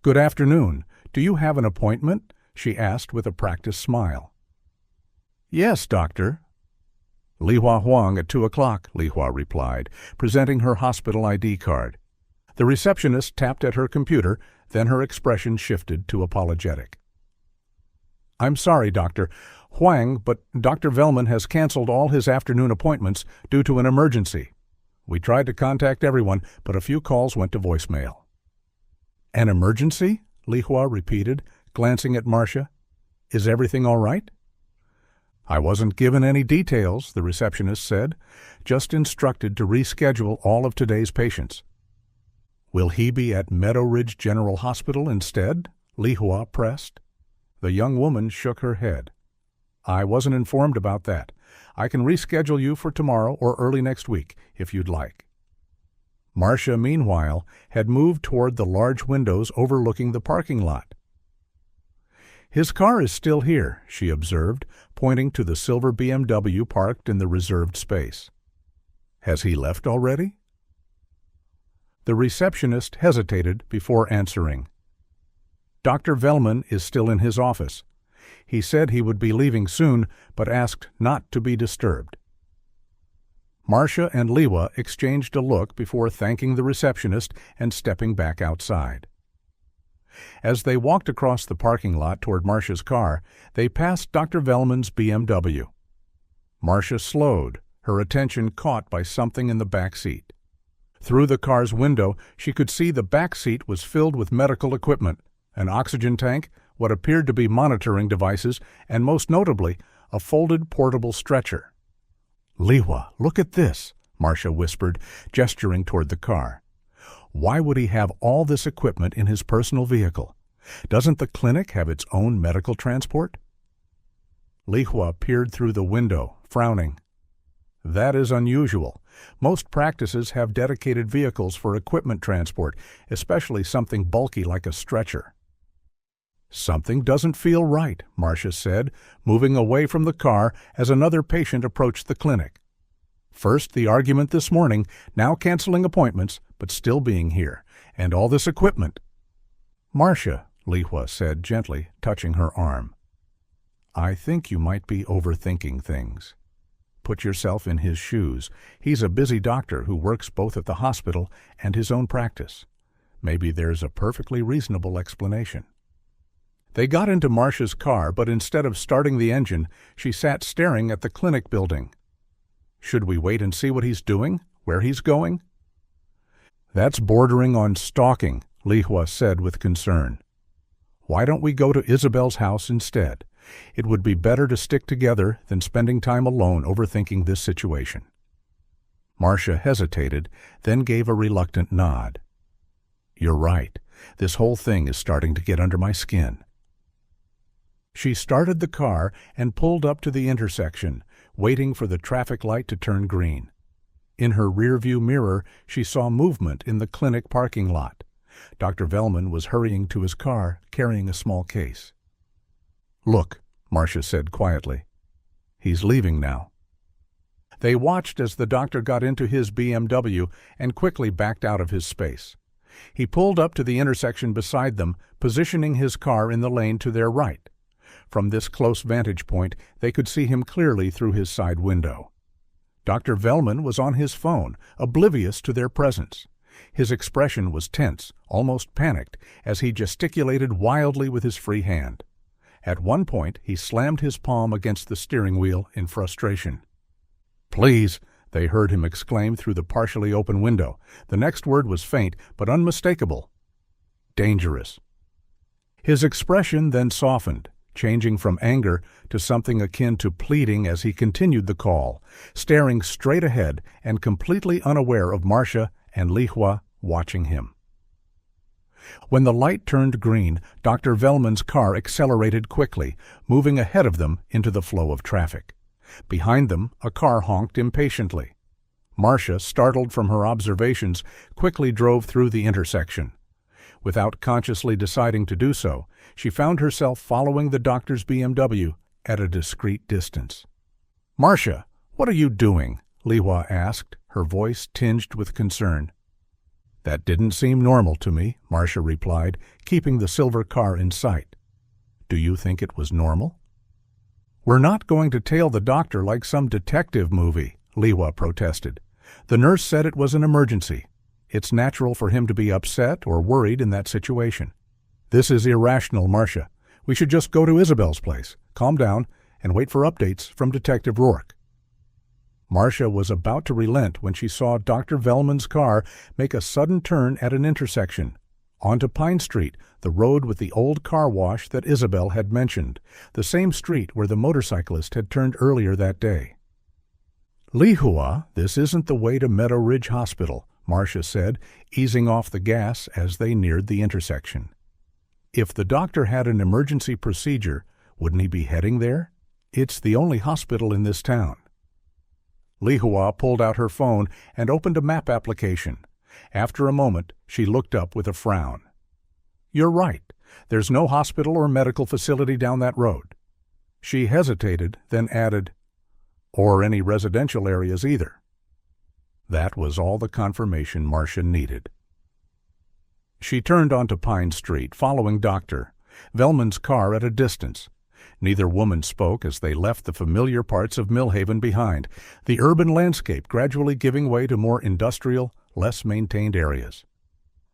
A: "Good afternoon. Do you have an appointment?" she asked with a practiced smile. "Yes, doctor." "Li Hua Huang at 2:00, Li Hua replied, presenting her hospital ID card. The receptionist tapped at her computer, then her expression shifted to apologetic. "I'm sorry, Doctor Huang, but Dr. Velman has canceled all his afternoon appointments due to an emergency. We tried to contact everyone, but a few calls went to voicemail." "An emergency?" Li Hua repeated, glancing at Marcia. "Is everything all right?" "I wasn't given any details," the receptionist said, "just instructed to reschedule all of today's patients." "Will he be at Meadow Ridge General Hospital instead?" Li Hua pressed. The young woman shook her head. "I wasn't informed about that. I can reschedule you for tomorrow or early next week, if you'd like." Marcia, meanwhile, had moved toward the large windows overlooking the parking lot. "His car is still here," she observed, pointing to the silver BMW parked in the reserved space. "Has he left already?" The receptionist hesitated before answering. "Dr. Velman is still in his office. He said he would be leaving soon, but asked not to be disturbed." Marcia and Liwa exchanged a look before thanking the receptionist and stepping back outside. As they walked across the parking lot toward Marcia's car, they passed Dr. Velman's BMW. Marcia slowed, her attention caught by something in the back seat. Through the car's window, she could see the back seat was filled with medical equipment, an oxygen tank, what appeared to be monitoring devices, and most notably, a folded portable stretcher. "Liwa, look at this," Marcia whispered, gesturing toward the car. "Why would he have all this equipment in his personal vehicle? Doesn't the clinic have its own medical transport?" Liwa peered through the window, frowning. "That is unusual. Most practices have dedicated vehicles for equipment transport, especially something bulky like a stretcher." "Something doesn't feel right," Marcia said, moving away from the car as another patient approached the clinic. "First the argument this morning, now canceling appointments, but still being here, and all this equipment." "Marcia," Liwa said gently, touching her arm, "I think you might be overthinking things. Put yourself in his shoes. He's a busy doctor who works both at the hospital and his own practice. Maybe there's a perfectly reasonable explanation." They got into Marcia's car, but instead of starting the engine, she sat staring at the clinic building. "Should we wait and see what he's doing, where he's going?" "That's bordering on stalking," Liwa said with concern. "Why don't we go to Isabel's house instead? It would be better to stick together than spending time alone overthinking this situation." Marcia hesitated, then gave a reluctant nod. "You're right. This whole thing is starting to get under my skin." She started the car and pulled up to the intersection, waiting for the traffic light to turn green. In her rearview mirror, she saw movement in the clinic parking lot. Dr. Velman was hurrying to his car, carrying a small case. "Look," Marcia said quietly. "He's leaving now." They watched as the doctor got into his BMW and quickly backed out of his space. He pulled up to the intersection beside them, positioning his car in the lane to their right. From this close vantage point, they could see him clearly through his side window. Dr. Velman was on his phone, oblivious to their presence. His expression was tense, almost panicked, as he gesticulated wildly with his free hand. At one point, he slammed his palm against the steering wheel in frustration. "Please," they heard him exclaim through the partially open window. The next word was faint, but unmistakable. "Dangerous." His expression then softened, changing from anger to something akin to pleading as he continued the call, staring straight ahead and completely unaware of Marcia and Liwa watching him. When the light turned green, Dr. Velman's car accelerated quickly, moving ahead of them into the flow of traffic. Behind them, a car honked impatiently. Marcia, startled from her observations, quickly drove through the intersection. Without consciously deciding to do so, she found herself following the doctor's BMW at a discreet distance. "Marcia, what are you doing?" Liwa asked, her voice tinged with concern. "That didn't seem normal to me," Marcia replied, keeping the silver car in sight. "Do you think it was normal?" "We're not going to tail the doctor like some detective movie," Liwa protested. "The nurse said it was an emergency. It's natural for him to be upset or worried in that situation." "This is irrational, Marcia. We should just go to Isabel's place, calm down, and wait for updates from Detective Rourke." Marcia was about to relent when she saw Dr. Velman's car make a sudden turn at an intersection, onto Pine Street, the road with the old car wash that Isabel had mentioned, the same street where the motorcyclist had turned earlier that day. "Liwa, this isn't the way to Meadow Ridge Hospital," Marcia said, easing off the gas as they neared the intersection. "If the doctor had an emergency procedure, wouldn't he be heading there? It's the only hospital in this town." Liwa pulled out her phone and opened a map application. After a moment, she looked up with a frown. "You're right. There's no hospital or medical facility down that road." She hesitated, then added, "Or any residential areas either." That was all the confirmation Marcia needed. She turned onto Pine Street, following Dr. Velman's car at a distance. Neither woman spoke as they left the familiar parts of Millhaven behind, the urban landscape gradually giving way to more industrial, less maintained areas.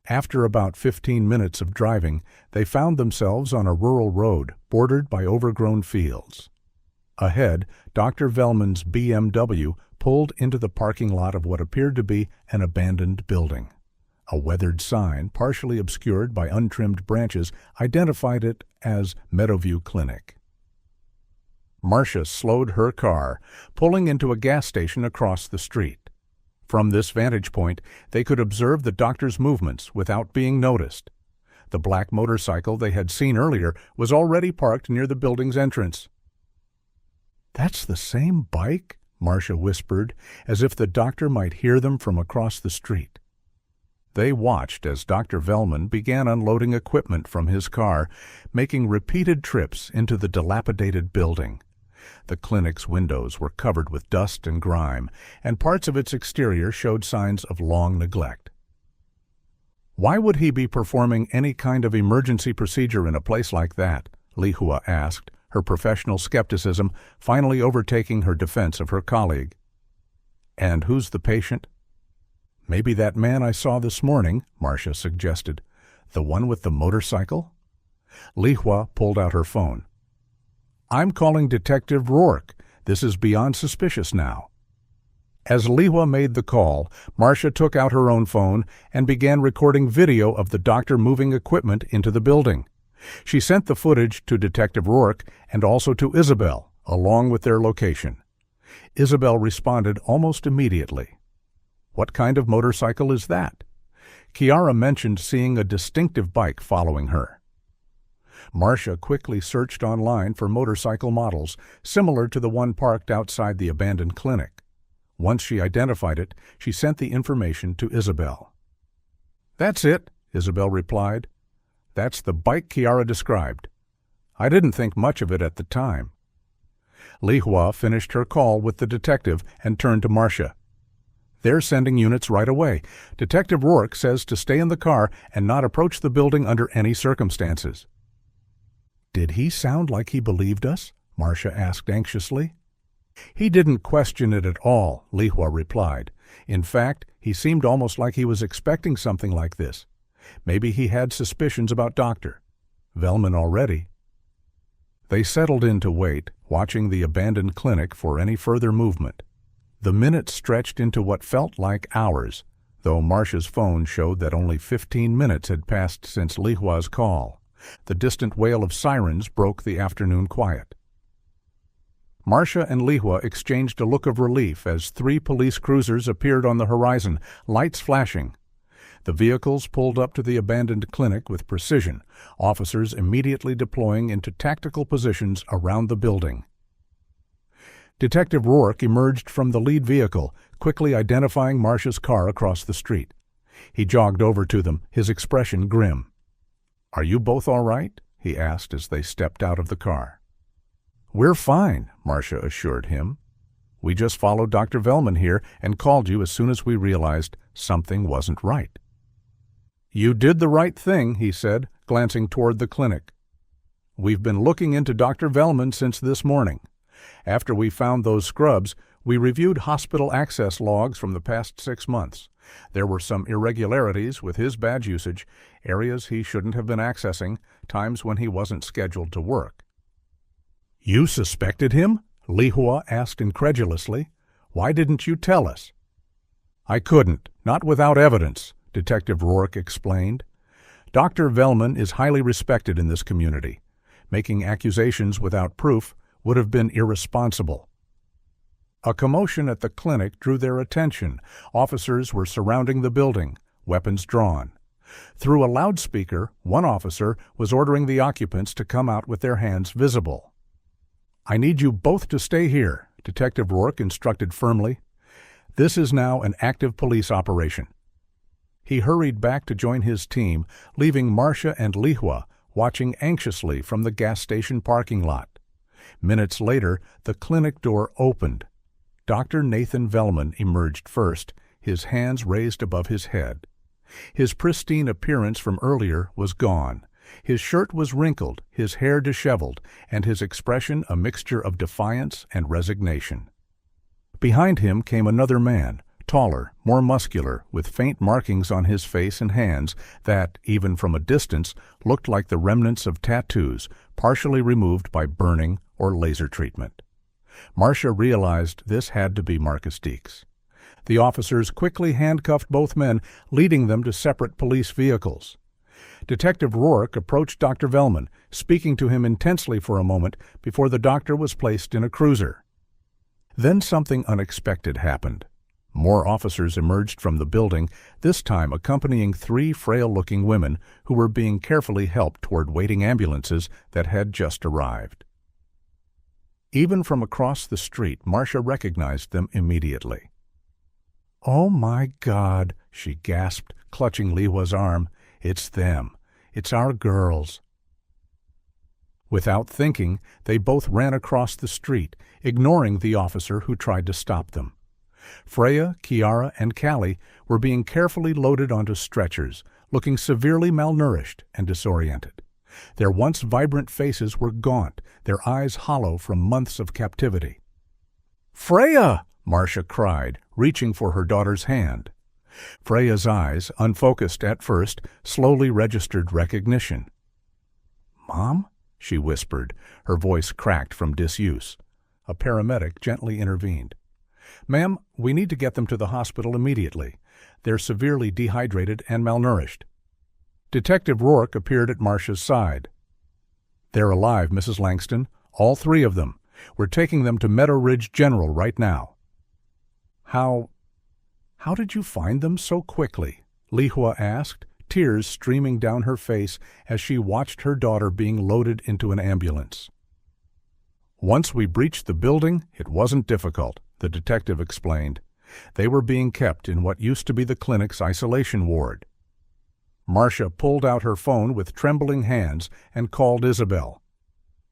A: After about 15 minutes of driving, they found themselves on a rural road bordered by overgrown fields. Ahead, Dr. Velman's BMW pulled into the parking lot of what appeared to be an abandoned building. A weathered sign, partially obscured by untrimmed branches, identified it as Meadowview Clinic. Marcia slowed her car, pulling into a gas station across the street. From this vantage point, they could observe the doctor's movements without being noticed. The black motorcycle they had seen earlier was already parked near the building's entrance. "That's the same bike?" Marcia whispered, as if the doctor might hear them from across the street. They watched as Dr. Velman began unloading equipment from his car, making repeated trips into the dilapidated building. The clinic's windows were covered with dust and grime, and parts of its exterior showed signs of long neglect. "Why would he be performing any kind of emergency procedure in a place like that?" Lihua asked, her professional skepticism finally overtaking her defense of her colleague. "And who's the patient?" "Maybe that man I saw this morning," Marcia suggested. "The one with the motorcycle?" Lihua pulled out her phone. "I'm calling Detective Rourke. This is beyond suspicious now." As Lihua made the call, Marcia took out her own phone and began recording video of the doctor moving equipment into the building. She sent the footage to Detective Rourke and also to Isabel, along with their location. Isabel responded almost immediately. "What kind of motorcycle is that?" Kiara mentioned seeing a distinctive bike following her. Marcia quickly searched online for motorcycle models similar to the one parked outside the abandoned clinic. Once she identified it, she sent the information to Isabel. "That's it," Isabel replied. "That's the bike Kiara described. I didn't think much of it at the time." Lihua finished her call with the detective and turned to Marcia. "They're sending units right away. Detective Rourke says to stay in the car and not approach the building under any circumstances." "Did he sound like he believed us?" Marcia asked anxiously. "He didn't question it at all," Lihua replied. "In fact, he seemed almost like he was expecting something like this. Maybe he had suspicions about Dr. Velman already." They settled in to wait, watching the abandoned clinic for any further movement. The minutes stretched into what felt like hours, though Marcia's phone showed that only 15 minutes had passed since Lihua's call. The distant wail of sirens broke the afternoon quiet. Marcia and Lihua exchanged a look of relief as 3 police cruisers appeared on the horizon, lights flashing. The vehicles pulled up to the abandoned clinic with precision, officers immediately deploying into tactical positions around the building. Detective Rourke emerged from the lead vehicle, quickly identifying Marcia's car across the street. He jogged over to them, his expression grim. "Are you both all right?" he asked as they stepped out of the car. "We're fine," Marcia assured him. "We just followed Dr. Velman here and called you as soon as we realized something wasn't right." "You did the right thing," he said, glancing toward the clinic. "We've been looking into Dr. Velman since this morning. After we found those scrubs, we reviewed hospital access logs from the past 6 months. There were some irregularities with his badge usage, areas he shouldn't have been accessing, times when he wasn't scheduled to work." "You suspected him?" Lihua asked incredulously. "Why didn't you tell us?" "I couldn't, not without evidence," Detective Rourke explained. "Dr. Velman is highly respected in this community. Making accusations without proof would have been irresponsible." A commotion at the clinic drew their attention. Officers were surrounding the building, weapons drawn. Through a loudspeaker, one officer was ordering the occupants to come out with their hands visible. "I need you both to stay here," Detective Rourke instructed firmly. "This is now an active police operation." He hurried back to join his team, leaving Marcia and Lihua watching anxiously from the gas station parking lot. Minutes later, the clinic door opened. Dr. Nathan Velman emerged first, his hands raised above his head. His pristine appearance from earlier was gone. His shirt was wrinkled, his hair disheveled, and his expression a mixture of defiance and resignation. Behind him came another man, taller, more muscular, with faint markings on his face and hands that, even from a distance, looked like the remnants of tattoos, partially removed by burning or laser treatment. Marcia realized this had to be Marcus Deeks. The officers quickly handcuffed both men, leading them to separate police vehicles. Detective Rourke approached Dr. Velman, speaking to him intensely for a moment before the doctor was placed in a cruiser. Then something unexpected happened. More officers emerged from the building, this time accompanying 3 frail-looking women who were being carefully helped toward waiting ambulances that had just arrived. Even from across the street, Marcia recognized them immediately. "Oh, my God," she gasped, clutching Lihua's arm. "It's them. It's our girls." Without thinking, they both ran across the street, ignoring the officer who tried to stop them. Freya, Kiara, and Callie were being carefully loaded onto stretchers, looking severely malnourished and disoriented. Their once vibrant faces were gaunt, their eyes hollow from months of captivity. "Freya!" Marcia cried, reaching for her daughter's hand. Freya's eyes, unfocused at first, slowly registered recognition. "Mom?" she whispered, her voice cracked from disuse. A paramedic gently intervened. "Ma'am, we need to get them to the hospital immediately. They're severely dehydrated and malnourished." Detective Rourke appeared at Marcia's side. "They're alive, Mrs. Langston. All 3 of them. We're taking them to Meadow Ridge General right now." How did you find them so quickly?" Lihua asked, tears streaming down her face as she watched her daughter being loaded into an ambulance. "Once we breached the building, it wasn't difficult," the detective explained. "They were being kept in what used to be the clinic's isolation ward." Marcia pulled out her phone with trembling hands and called Isabel.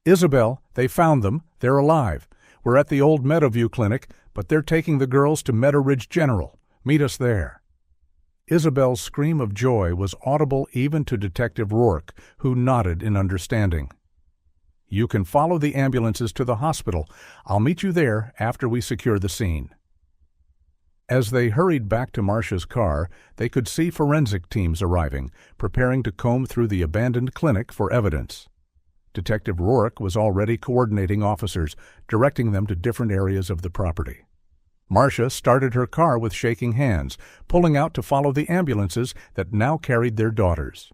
A: "Isabel, they found them. They're alive. We're at the old Meadowview Clinic, but they're taking the girls to Meadow Ridge General. Meet us there." Isabel's scream of joy was audible even to Detective Rourke, who nodded in understanding. "You can follow the ambulances to the hospital. I'll meet you there after we secure the scene." As they hurried back to Marcia's car, they could see forensic teams arriving, preparing to comb through the abandoned clinic for evidence. Detective Rourke was already coordinating officers, directing them to different areas of the property. Marcia started her car with shaking hands, pulling out to follow the ambulances that now carried their daughters.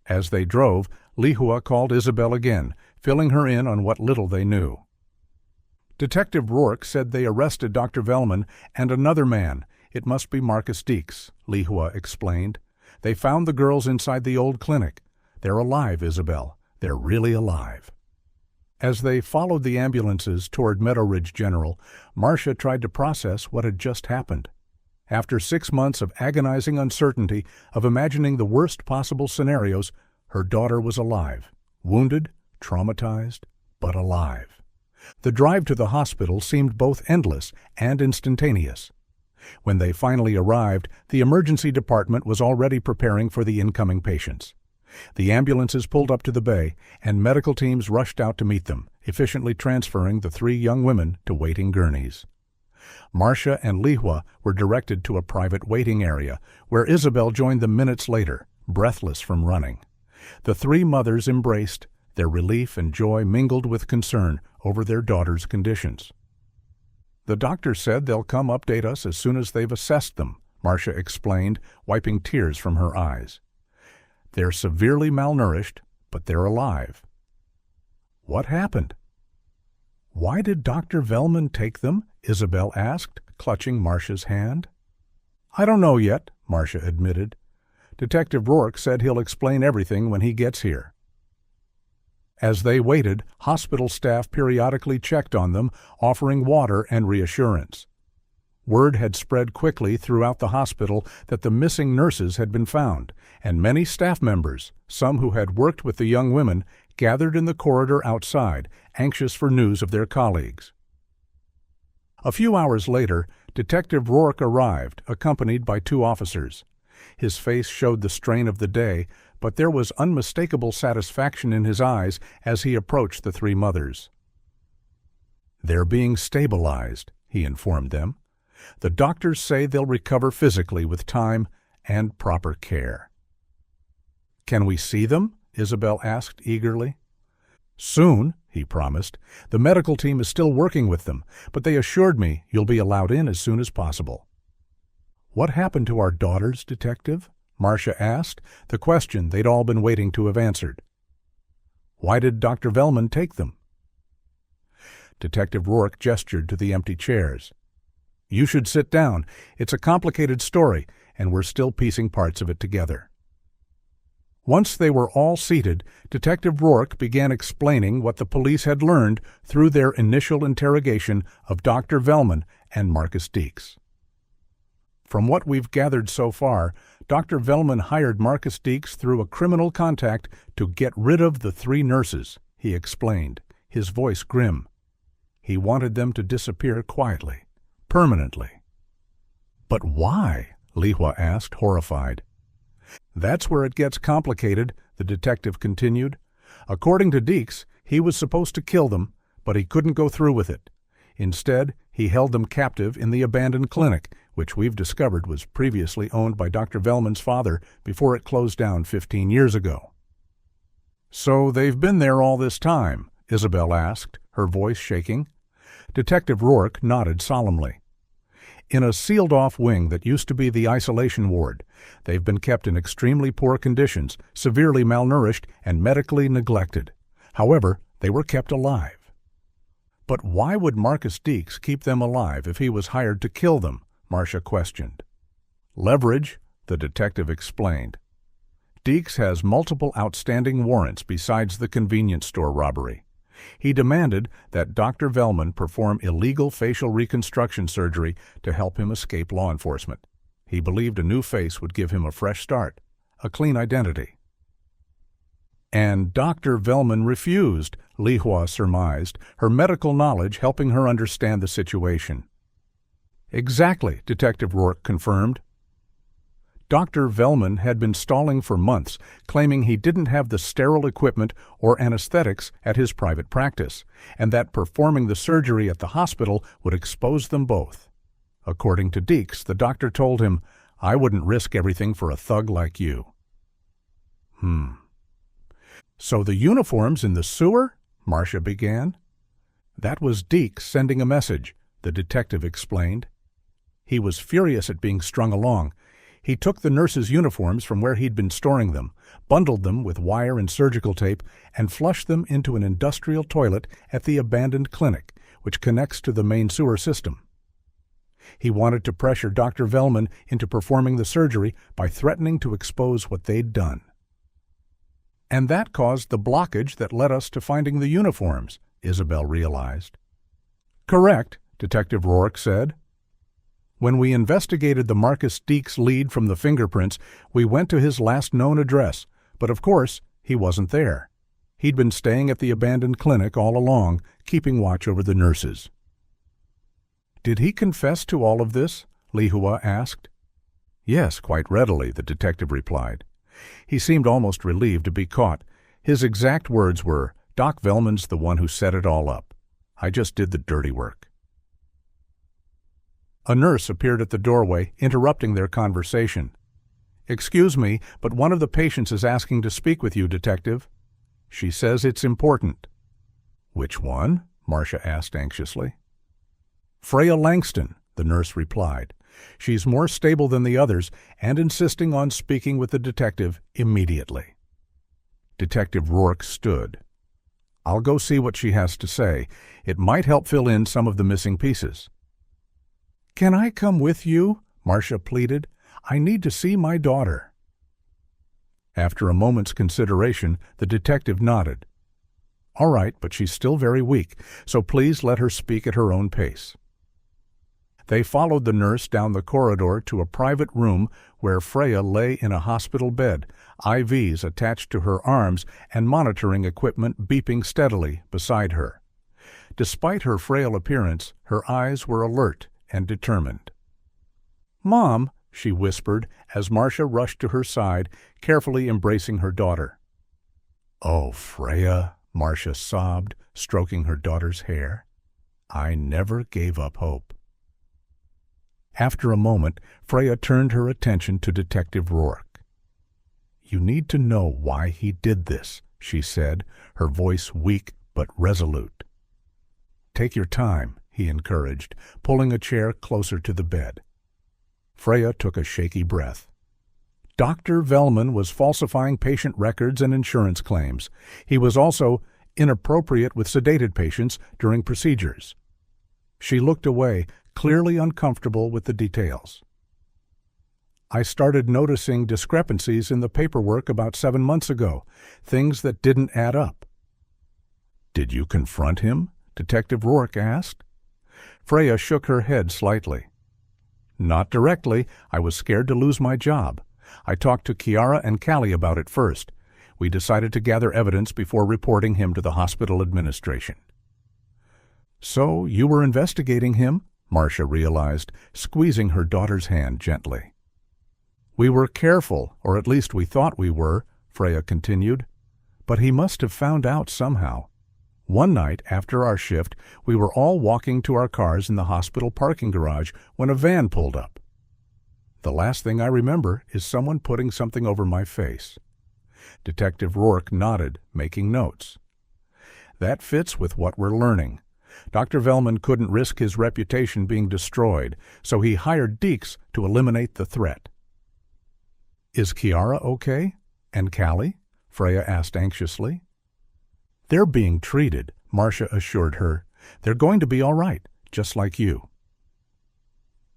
A: As they drove, Lihua called Isabel again, filling her in on what little they knew. Detective Rourke said they arrested Dr. Velman and another man. It must be Marcus Deeks, Lihua explained. They found the girls inside the old clinic. They're alive, Isabel. They're really alive. As they followed the ambulances toward Meadow Ridge General, Marcia tried to process what had just happened. After 6 months of agonizing uncertainty, of imagining the worst possible scenarios, her daughter was alive, wounded, traumatized, but alive. The drive to the hospital seemed both endless and instantaneous. When they finally arrived, the emergency department was already preparing for the incoming patients. The ambulances pulled up to the bay, and medical teams rushed out to meet them, efficiently transferring the 3 young women to waiting gurneys. Marcia and Lihua were directed to a private waiting area, where Isabel joined them minutes later, breathless from running. The 3 mothers embraced, their relief and joy mingled with concern over their daughter's conditions. "The doctor said they'll come update us as soon as they've assessed them," Marcia explained, wiping tears from her eyes. "They're severely malnourished, but they're alive." "What happened?" "Why did Dr. Velman take them?" Isabel asked, clutching Marcia's hand. "I don't know yet," Marcia admitted. "Detective Rourke said he'll explain everything when he gets here." As they waited, hospital staff periodically checked on them, offering water and reassurance. Word had spread quickly throughout the hospital that the missing nurses had been found, and many staff members, some who had worked with the young women, gathered in the corridor outside, anxious for news of their colleagues. A few hours later, Detective Rourke arrived, accompanied by 2 officers. His face showed the strain of the day, but there was unmistakable satisfaction in his eyes as he approached the 3 mothers. "They're being stabilized," he informed them. "The doctors say they'll recover physically with time and proper care." "Can we see them?" Isabel asked eagerly. "Soon," he promised. "The medical team is still working with them, but they assured me you'll be allowed in as soon as possible." "What happened to our daughters, Detective?" Marcia asked, the question they'd all been waiting to have answered. "Why did Dr. Velman take them?" Detective Rourke gestured to the empty chairs. "You should sit down. It's a complicated story, and we're still piecing parts of it together." Once they were all seated, Detective Rourke began explaining what the police had learned through their initial interrogation of Dr. Velman and Marcus Deeks. "From what we've gathered so far, Dr. Velman hired Marcus Deeks through a criminal contact to get rid of the 3 nurses," he explained, his voice grim. "He wanted them to disappear quietly, permanently." "But why?" Li Hua asked, horrified. "That's where it gets complicated," the detective continued. "According to Deeks, he was supposed to kill them, but he couldn't go through with it. Instead, he held them captive in the abandoned clinic, which we've discovered was previously owned by Dr. Velman's father before it closed down 15 years ago." "So they've been there all this time?" Isabel asked, her voice shaking. Detective Rourke nodded solemnly. "In a sealed-off wing that used to be the isolation ward. They've been kept in extremely poor conditions, severely malnourished, and medically neglected. However, they were kept alive." "But why would Marcus Deeks keep them alive if he was hired to kill them?" Marcia questioned. "Leverage," the detective explained. "Deeks has multiple outstanding warrants besides the convenience store robbery. He demanded that Dr. Velman perform illegal facial reconstruction surgery to help him escape law enforcement. He believed a new face would give him a fresh start, a clean identity." "And Dr. Velman refused," Li Hua surmised, her medical knowledge helping her understand the situation. "Exactly," Detective Rourke confirmed. Dr. Velman had been stalling for months, claiming he didn't have the sterile equipment or anesthetics at his private practice, and that performing the surgery at the hospital would expose them both. According to Deeks, the doctor told him, "I wouldn't risk everything for a thug like you." "So the uniforms in the sewer?" Marcia began. "That was Deeks sending a message," the detective explained. He was furious at being strung along. He took the nurses' uniforms from where he'd been storing them, bundled them with wire and surgical tape, and flushed them into an industrial toilet at the abandoned clinic, which connects to the main sewer system. He wanted to pressure Dr. Velman into performing the surgery by threatening to expose what they'd done. "And that caused the blockage that led us to finding the uniforms," Isabel realized. "Correct," Detective Rourke said. "When we investigated the Marcus Deeks lead from the fingerprints, we went to his last known address, but of course, he wasn't there. He'd been staying at the abandoned clinic all along, keeping watch over the nurses." "Did he confess to all of this?" Li Hua asked. "Yes, quite readily," the detective replied. He seemed almost relieved to be caught. His exact words were, "Doc Velman's the one who set it all up. I just did the dirty work." A nurse appeared at the doorway, interrupting their conversation. "Excuse me, but one of the patients is asking to speak with you, Detective. She says it's important." "Which one?" Marcia asked anxiously. "Freya Langston," the nurse replied. "She's more stable than the others and insisting on speaking with the detective immediately." Detective Rourke stood. "I'll go see what she has to say. It might help fill in some of the missing pieces." "Can I come with you?" Marcia pleaded. "I need to see my daughter." After a moment's consideration, the detective nodded. "All right, but she's still very weak, so please let her speak at her own pace." They followed the nurse down the corridor to a private room where Freya lay in a hospital bed, IVs attached to her arms and monitoring equipment beeping steadily beside her. Despite her frail appearance, her eyes were alert and determined. "Mom," she whispered as Marcia rushed to her side, carefully embracing her daughter. "Oh, Freya," Marcia sobbed, stroking her daughter's hair. "I never gave up hope." After a moment, Freya turned her attention to Detective Rourke. "You need to know why he did this," she said, her voice weak but resolute. "Take your time," he encouraged, pulling a chair closer to the bed. Freya took a shaky breath. Dr. Velman was falsifying patient records and insurance claims. He was also inappropriate with sedated patients during procedures. She looked away, clearly uncomfortable with the details. "I started noticing discrepancies in the paperwork about 7 months ago, things that didn't add up." "Did you confront him?" Detective Rourke asked. Freya shook her head slightly. "Not directly. I was scared to lose my job. I talked to Kiara and Callie about it first. We decided to gather evidence before reporting him to the hospital administration." "So you were investigating him?" Marcia realized, squeezing her daughter's hand gently. "We were careful, or at least we thought we were," Freya continued. "But he must have found out somehow. One night after our shift, we were all walking to our cars in the hospital parking garage when a van pulled up. The last thing I remember is someone putting something over my face." Detective Rourke nodded, making notes. "That fits with what we're learning. Dr. Velman couldn't risk his reputation being destroyed, so he hired Deeks to eliminate the threat." "Is Kiara okay? And Callie?" Freya asked anxiously. "They're being treated," Marcia assured her. "They're going to be all right, just like you."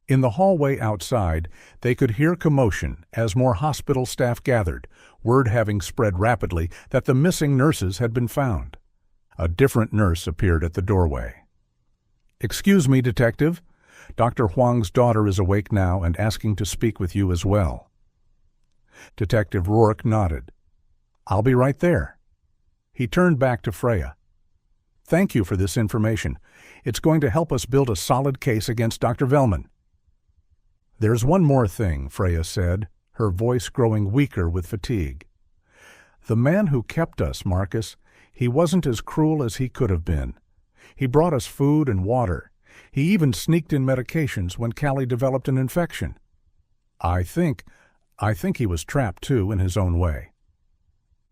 A: In the hallway outside, they could hear commotion as more hospital staff gathered, word having spread rapidly that the missing nurses had been found. A different nurse appeared at the doorway. "Excuse me, Detective. Dr. Huang's daughter is awake now and asking to speak with you as well." Detective Rourke nodded. "I'll be right there." He turned back to Freya. "Thank you for this information. It's going to help us build a solid case against Dr. Velman." "There's one more thing," Freya said, her voice growing weaker with fatigue. "The man who kept us, Marcus, he wasn't as cruel as he could have been. He brought us food and water. He even sneaked in medications when Callie developed an infection. I think he was trapped, too, in his own way."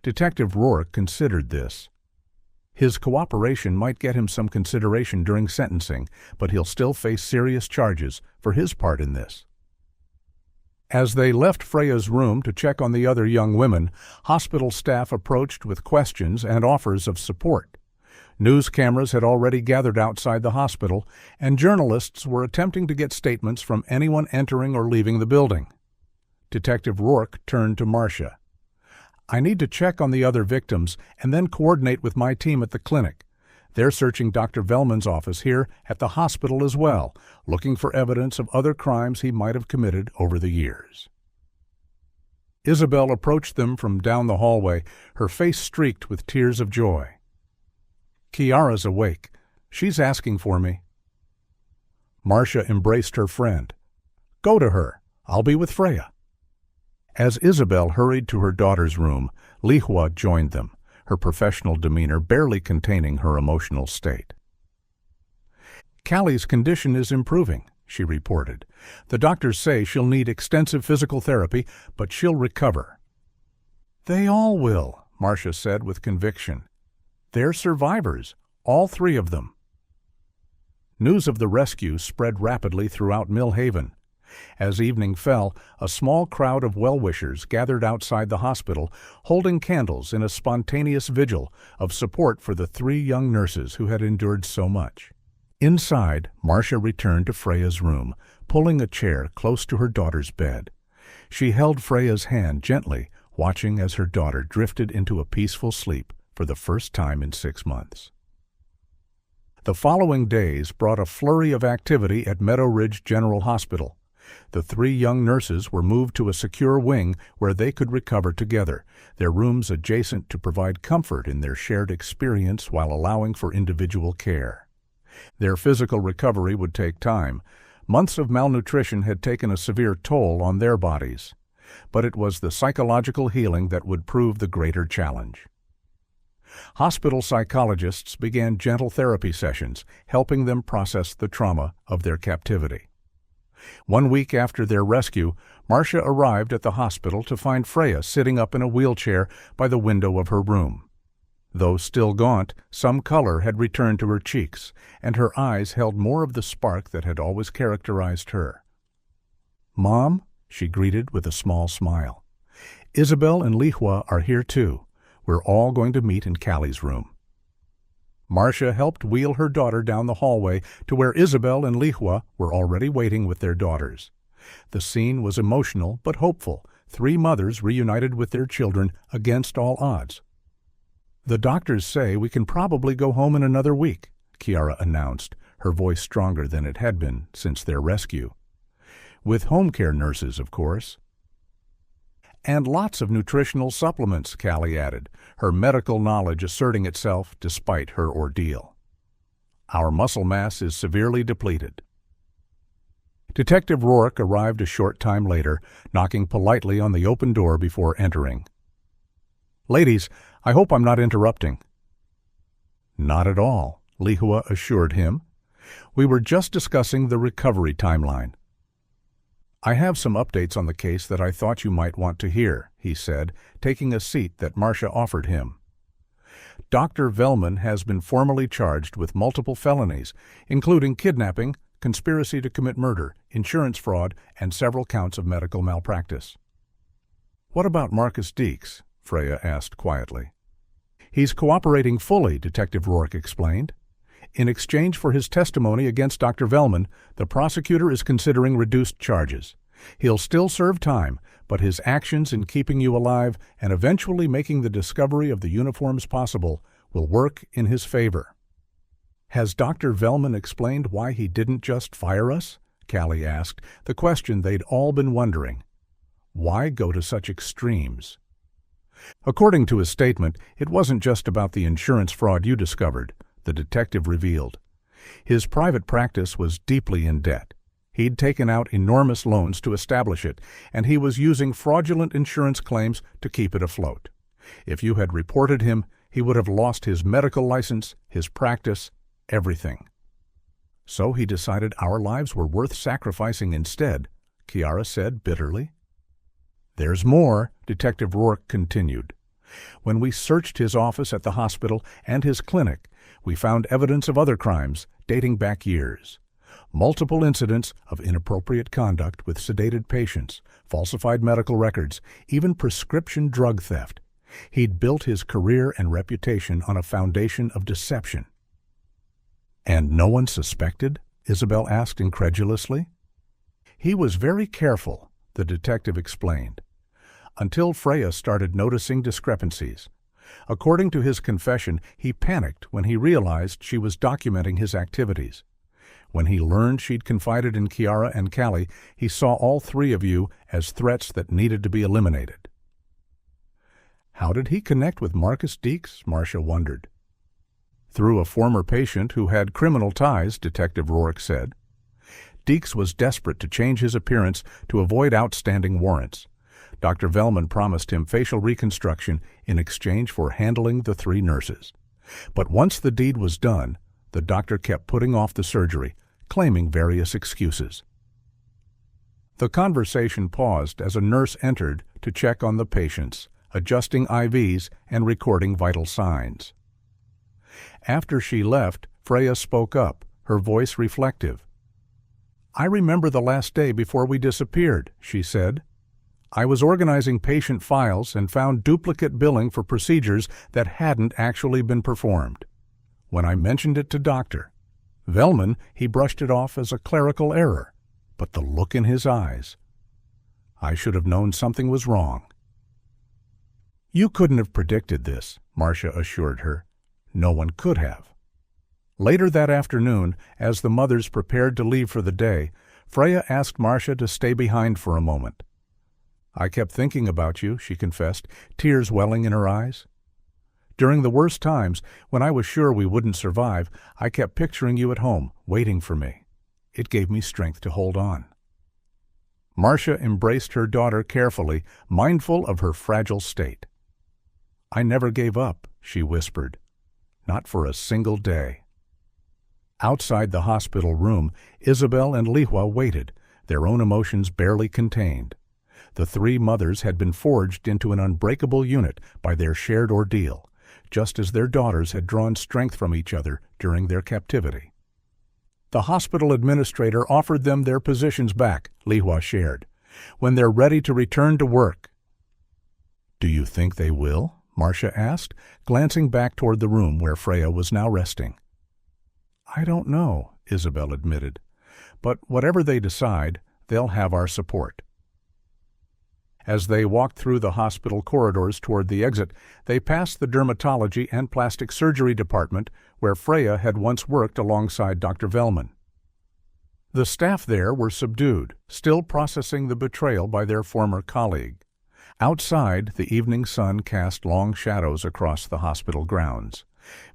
A: Detective Rourke considered this. His cooperation might get him some consideration during sentencing, but he'll still face serious charges for his part in this. As they left Freya's room to check on the other young women, hospital staff approached with questions and offers of support. News cameras had already gathered outside the hospital, and journalists were attempting to get statements from anyone entering or leaving the building. Detective Rourke turned to Marcia. "I need to check on the other victims and then coordinate with my team at the clinic. They're searching Dr. Velman's office here at the hospital as well, looking for evidence of other crimes he might have committed over the years." Isabel approached them from down the hallway, her face streaked with tears of joy. "Kiara's awake. She's asking for me." Marcia embraced her friend. "Go to her. I'll be with Freya." As Isabel hurried to her daughter's room, Lihua joined them, her professional demeanor barely containing her emotional state. "Callie's condition is improving," she reported. "The doctors say she'll need extensive physical therapy, but she'll recover." "They all will," Marcia said with conviction. "They're survivors, all 3 of them." News of the rescue spread rapidly throughout Millhaven. As evening fell, a small crowd of well-wishers gathered outside the hospital, holding candles in a spontaneous vigil of support for the 3 young nurses who had endured so much. Inside, Marcia returned to Freya's room, pulling a chair close to her daughter's bed. She held Freya's hand gently, watching as her daughter drifted into a peaceful sleep for the first time in 6 months. The following days brought a flurry of activity at Meadow Ridge General Hospital. The 3 young nurses were moved to a secure wing where they could recover together, their rooms adjacent to provide comfort in their shared experience while allowing for individual care. Their physical recovery would take time. Months of malnutrition had taken a severe toll on their bodies. But it was the psychological healing that would prove the greater challenge. Hospital psychologists began gentle therapy sessions, helping them process the trauma of their captivity. 1 week after their rescue, Marcia arrived at the hospital to find Freya sitting up in a wheelchair by the window of her room. Though still gaunt, some color had returned to her cheeks, and her eyes held more of the spark that had always characterized her. "Mom," she greeted with a small smile. "Isabel and Lihua are here too. We're all going to meet in Callie's room." Marcia helped wheel her daughter down the hallway to where Isabel and Lihua were already waiting with their daughters. The scene was emotional but hopeful, 3 mothers reunited with their children against all odds. "The doctors say we can probably go home in another week," Kiara announced, her voice stronger than it had been since their rescue. "With home care nurses, of course." "And lots of nutritional supplements," Callie added, her medical knowledge asserting itself despite her ordeal. "Our muscle mass is severely depleted." Detective Rourke arrived a short time later, knocking politely on the open door before entering. "Ladies, I hope I'm not interrupting." "Not at all," Lihua assured him. "We were just discussing the recovery timeline." "I have some updates on the case that I thought you might want to hear," he said, taking a seat that Marcia offered him. "Dr. Velman has been formally charged with multiple felonies, including kidnapping, conspiracy to commit murder, insurance fraud, and several counts of medical malpractice." "What about Marcus Deeks?" Freya asked quietly. "He's cooperating fully," Detective Rourke explained. "In exchange for his testimony against Dr. Velman, the prosecutor is considering reduced charges. He'll still serve time, but his actions in keeping you alive and eventually making the discovery of the uniforms possible will work in his favor." "Has Dr. Velman explained why he didn't just fire us?" Callie asked, the question they'd all been wondering. Why go to such extremes? "According to his statement, it wasn't just about the insurance fraud you discovered," the detective revealed. "His private practice was deeply in debt. He'd taken out enormous loans to establish it, and he was using fraudulent insurance claims to keep it afloat. If you had reported him, he would have lost his medical license, his practice, everything. So he decided our lives were worth sacrificing instead," Kiara said bitterly. "There's more," Detective Rourke continued. "When we searched his office at the hospital and his clinic, we found evidence of other crimes dating back years. Multiple incidents of inappropriate conduct with sedated patients, falsified medical records, even prescription drug theft. He'd built his career and reputation on a foundation of deception." "And no one suspected?" Isabel asked incredulously. "He was very careful," the detective explained, "until Freya started noticing discrepancies. According to his confession, he panicked when he realized she was documenting his activities. When he learned she'd confided in Kiara and Callie, he saw all 3 of you as threats that needed to be eliminated." "How did he connect with Marcus Deeks?" Marcia wondered. "Through a former patient who had criminal ties," Detective Rourke said. "Deeks was desperate to change his appearance to avoid outstanding warrants. Dr. Velman promised him facial reconstruction in exchange for handling the 3 nurses. But once the deed was done, the doctor kept putting off the surgery, claiming various excuses." The conversation paused as a nurse entered to check on the patients, adjusting IVs and recording vital signs. After she left, Freya spoke up, her voice reflective. "I remember the last day before we disappeared," she said. "I was organizing patient files and found duplicate billing for procedures that hadn't actually been performed. When I mentioned it to Dr. Velman, he brushed it off as a clerical error, but the look in his eyes. I should have known something was wrong." "You couldn't have predicted this," Marcia assured her. "No one could have." Later that afternoon, as the mothers prepared to leave for the day, Freya asked Marcia to stay behind for a moment. "I kept thinking about you," she confessed, tears welling in her eyes. "During the worst times, when I was sure we wouldn't survive, I kept picturing you at home, waiting for me. It gave me strength to hold on." Marcia embraced her daughter carefully, mindful of her fragile state. "I never gave up," she whispered. "Not for a single day." Outside the hospital room, Isabel and Lihua waited, their own emotions barely contained. The three mothers had been forged into an unbreakable unit by their shared ordeal, just as their daughters had drawn strength from each other during their captivity. The hospital administrator offered them their positions back, Lihua shared, when they're ready to return to work. "Do you think they will?" Marcia asked, glancing back toward the room where Freya was now resting. "I don't know," Isabel admitted, "but whatever they decide, they'll have our support." As they walked through the hospital corridors toward the exit, they passed the dermatology and plastic surgery department where Freya had once worked alongside Dr. Velman. The staff there were subdued, still processing the betrayal by their former colleague. Outside, the evening sun cast long shadows across the hospital grounds.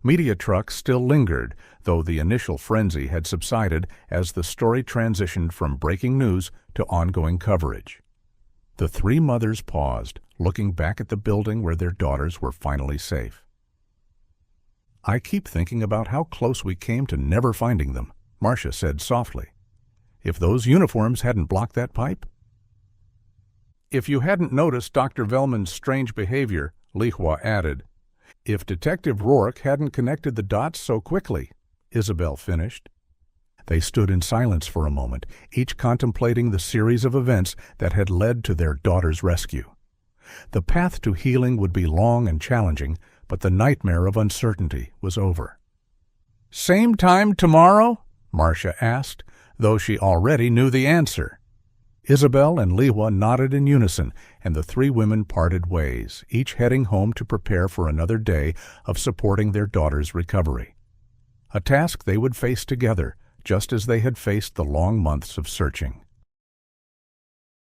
A: Media trucks still lingered, though the initial frenzy had subsided as the story transitioned from breaking news to ongoing coverage. The three mothers paused, looking back at the building where their daughters were finally safe. "I keep thinking about how close we came to never finding them," Marcia said softly. "If those uniforms hadn't blocked that pipe?" "If you hadn't noticed Dr. Velman's strange behavior," Lihua added. "If Detective Rourke hadn't connected the dots so quickly," Isabel finished. They stood in silence for a moment, each contemplating the series of events that had led to their daughter's rescue. The path to healing would be long and challenging, but the nightmare of uncertainty was over. "Same time tomorrow?" Marcia asked, though she already knew the answer. Isabel and Lihua nodded in unison, and the three women parted ways, each heading home to prepare for another day of supporting their daughter's recovery. A task they would face together, just as they had faced the long months of searching.